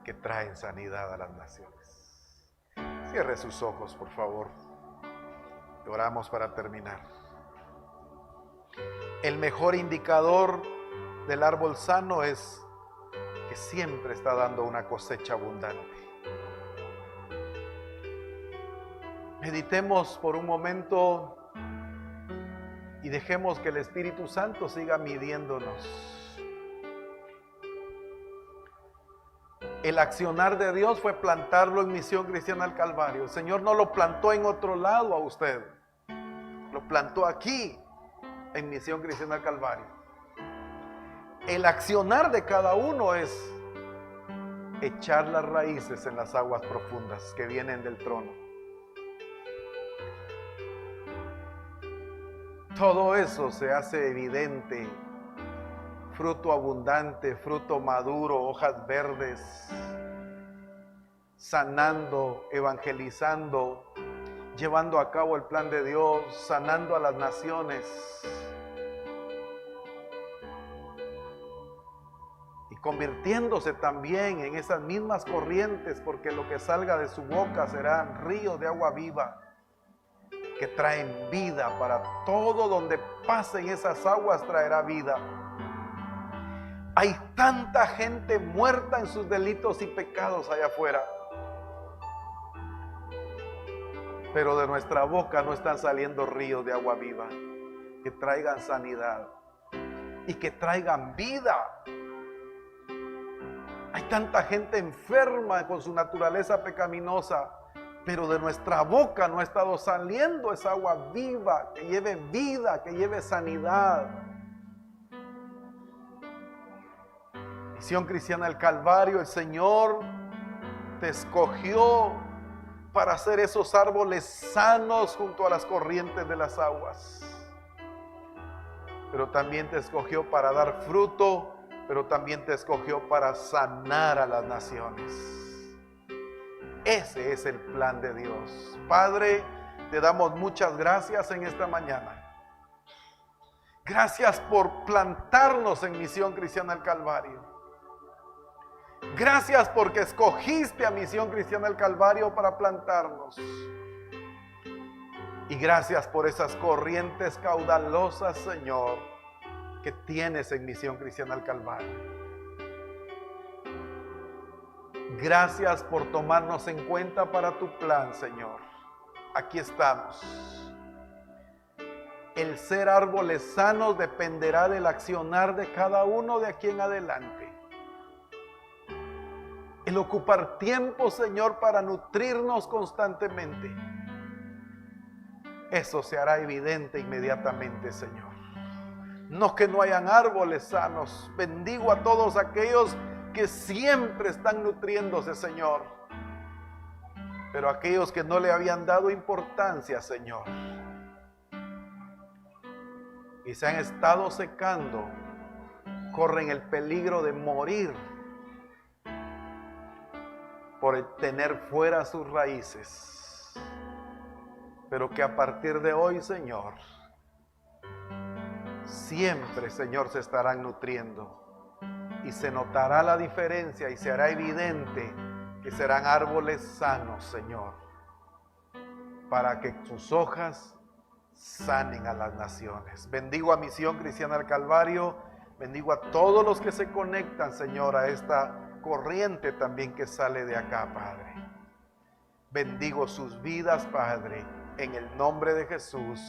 que traen sanidad a las naciones. Cierre sus ojos, por favor. Oramos para terminar. El mejor indicador del árbol sano es que siempre está dando una cosecha abundante. Meditemos por un momento y dejemos que el Espíritu Santo siga midiéndonos. El accionar de Dios fue plantarlo en Misión Cristiana al Calvario. El Señor no lo plantó en otro lado a usted. Lo plantó aquí en Misión Cristiana al Calvario. El accionar de cada uno es echar las raíces en las aguas profundas que vienen del trono. Todo eso se hace evidente. Fruto abundante, fruto maduro, hojas verdes, sanando, evangelizando, llevando a cabo el plan de Dios, sanando a las naciones. Y convirtiéndose también en esas mismas corrientes, porque lo que salga de su boca serán ríos de agua viva que traen vida para todo donde pasen esas aguas traerá vida. Hay tanta gente muerta en sus delitos y pecados allá afuera, pero de nuestra boca no están saliendo ríos de agua viva que traigan sanidad y que traigan vida. Hay tanta gente enferma con su naturaleza pecaminosa, pero de nuestra boca no ha estado saliendo esa agua viva que lleve vida, que lleve sanidad. Misión Cristiana del Calvario, el Señor te escogió para hacer esos árboles sanos junto a las corrientes de las aguas. Pero también te escogió para dar fruto, pero también te escogió para sanar a las naciones. Ese es el plan de Dios. Padre, te damos muchas gracias en esta mañana. Gracias por plantarnos en Misión Cristiana del Calvario. Gracias porque escogiste a Misión Cristiana del Calvario para plantarnos. Y gracias por esas corrientes caudalosas, Señor, que tienes en Misión Cristiana del Calvario. Gracias por tomarnos en cuenta para tu plan, Señor. Aquí estamos. El ser árboles sanos dependerá del accionar de cada uno de aquí en adelante. El ocupar tiempo, Señor, para nutrirnos constantemente. Eso se hará evidente inmediatamente, Señor. No que no hayan árboles sanos. Bendigo a todos aquellos que siempre están nutriéndose, Señor. Pero aquellos que no le habían dado importancia, Señor, y se han estado secando, corren el peligro de morir por tener fuera sus raíces. Pero que a partir de hoy, Señor, siempre, Señor, se estarán nutriendo y se notará la diferencia y se hará evidente que serán árboles sanos, Señor, para que sus hojas sanen a las naciones. Bendigo a Misión Cristiana del Calvario, bendigo a todos los que se conectan, Señor, a esta corriente también que sale de acá, Padre. Bendigo sus vidas, Padre, en el nombre de Jesús.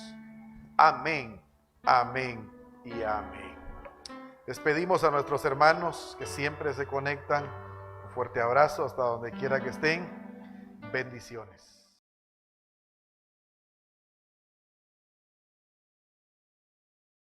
Amén, amén y amén. Despedimos a nuestros hermanos que siempre se conectan. Un fuerte abrazo hasta donde quiera que estén. Bendiciones.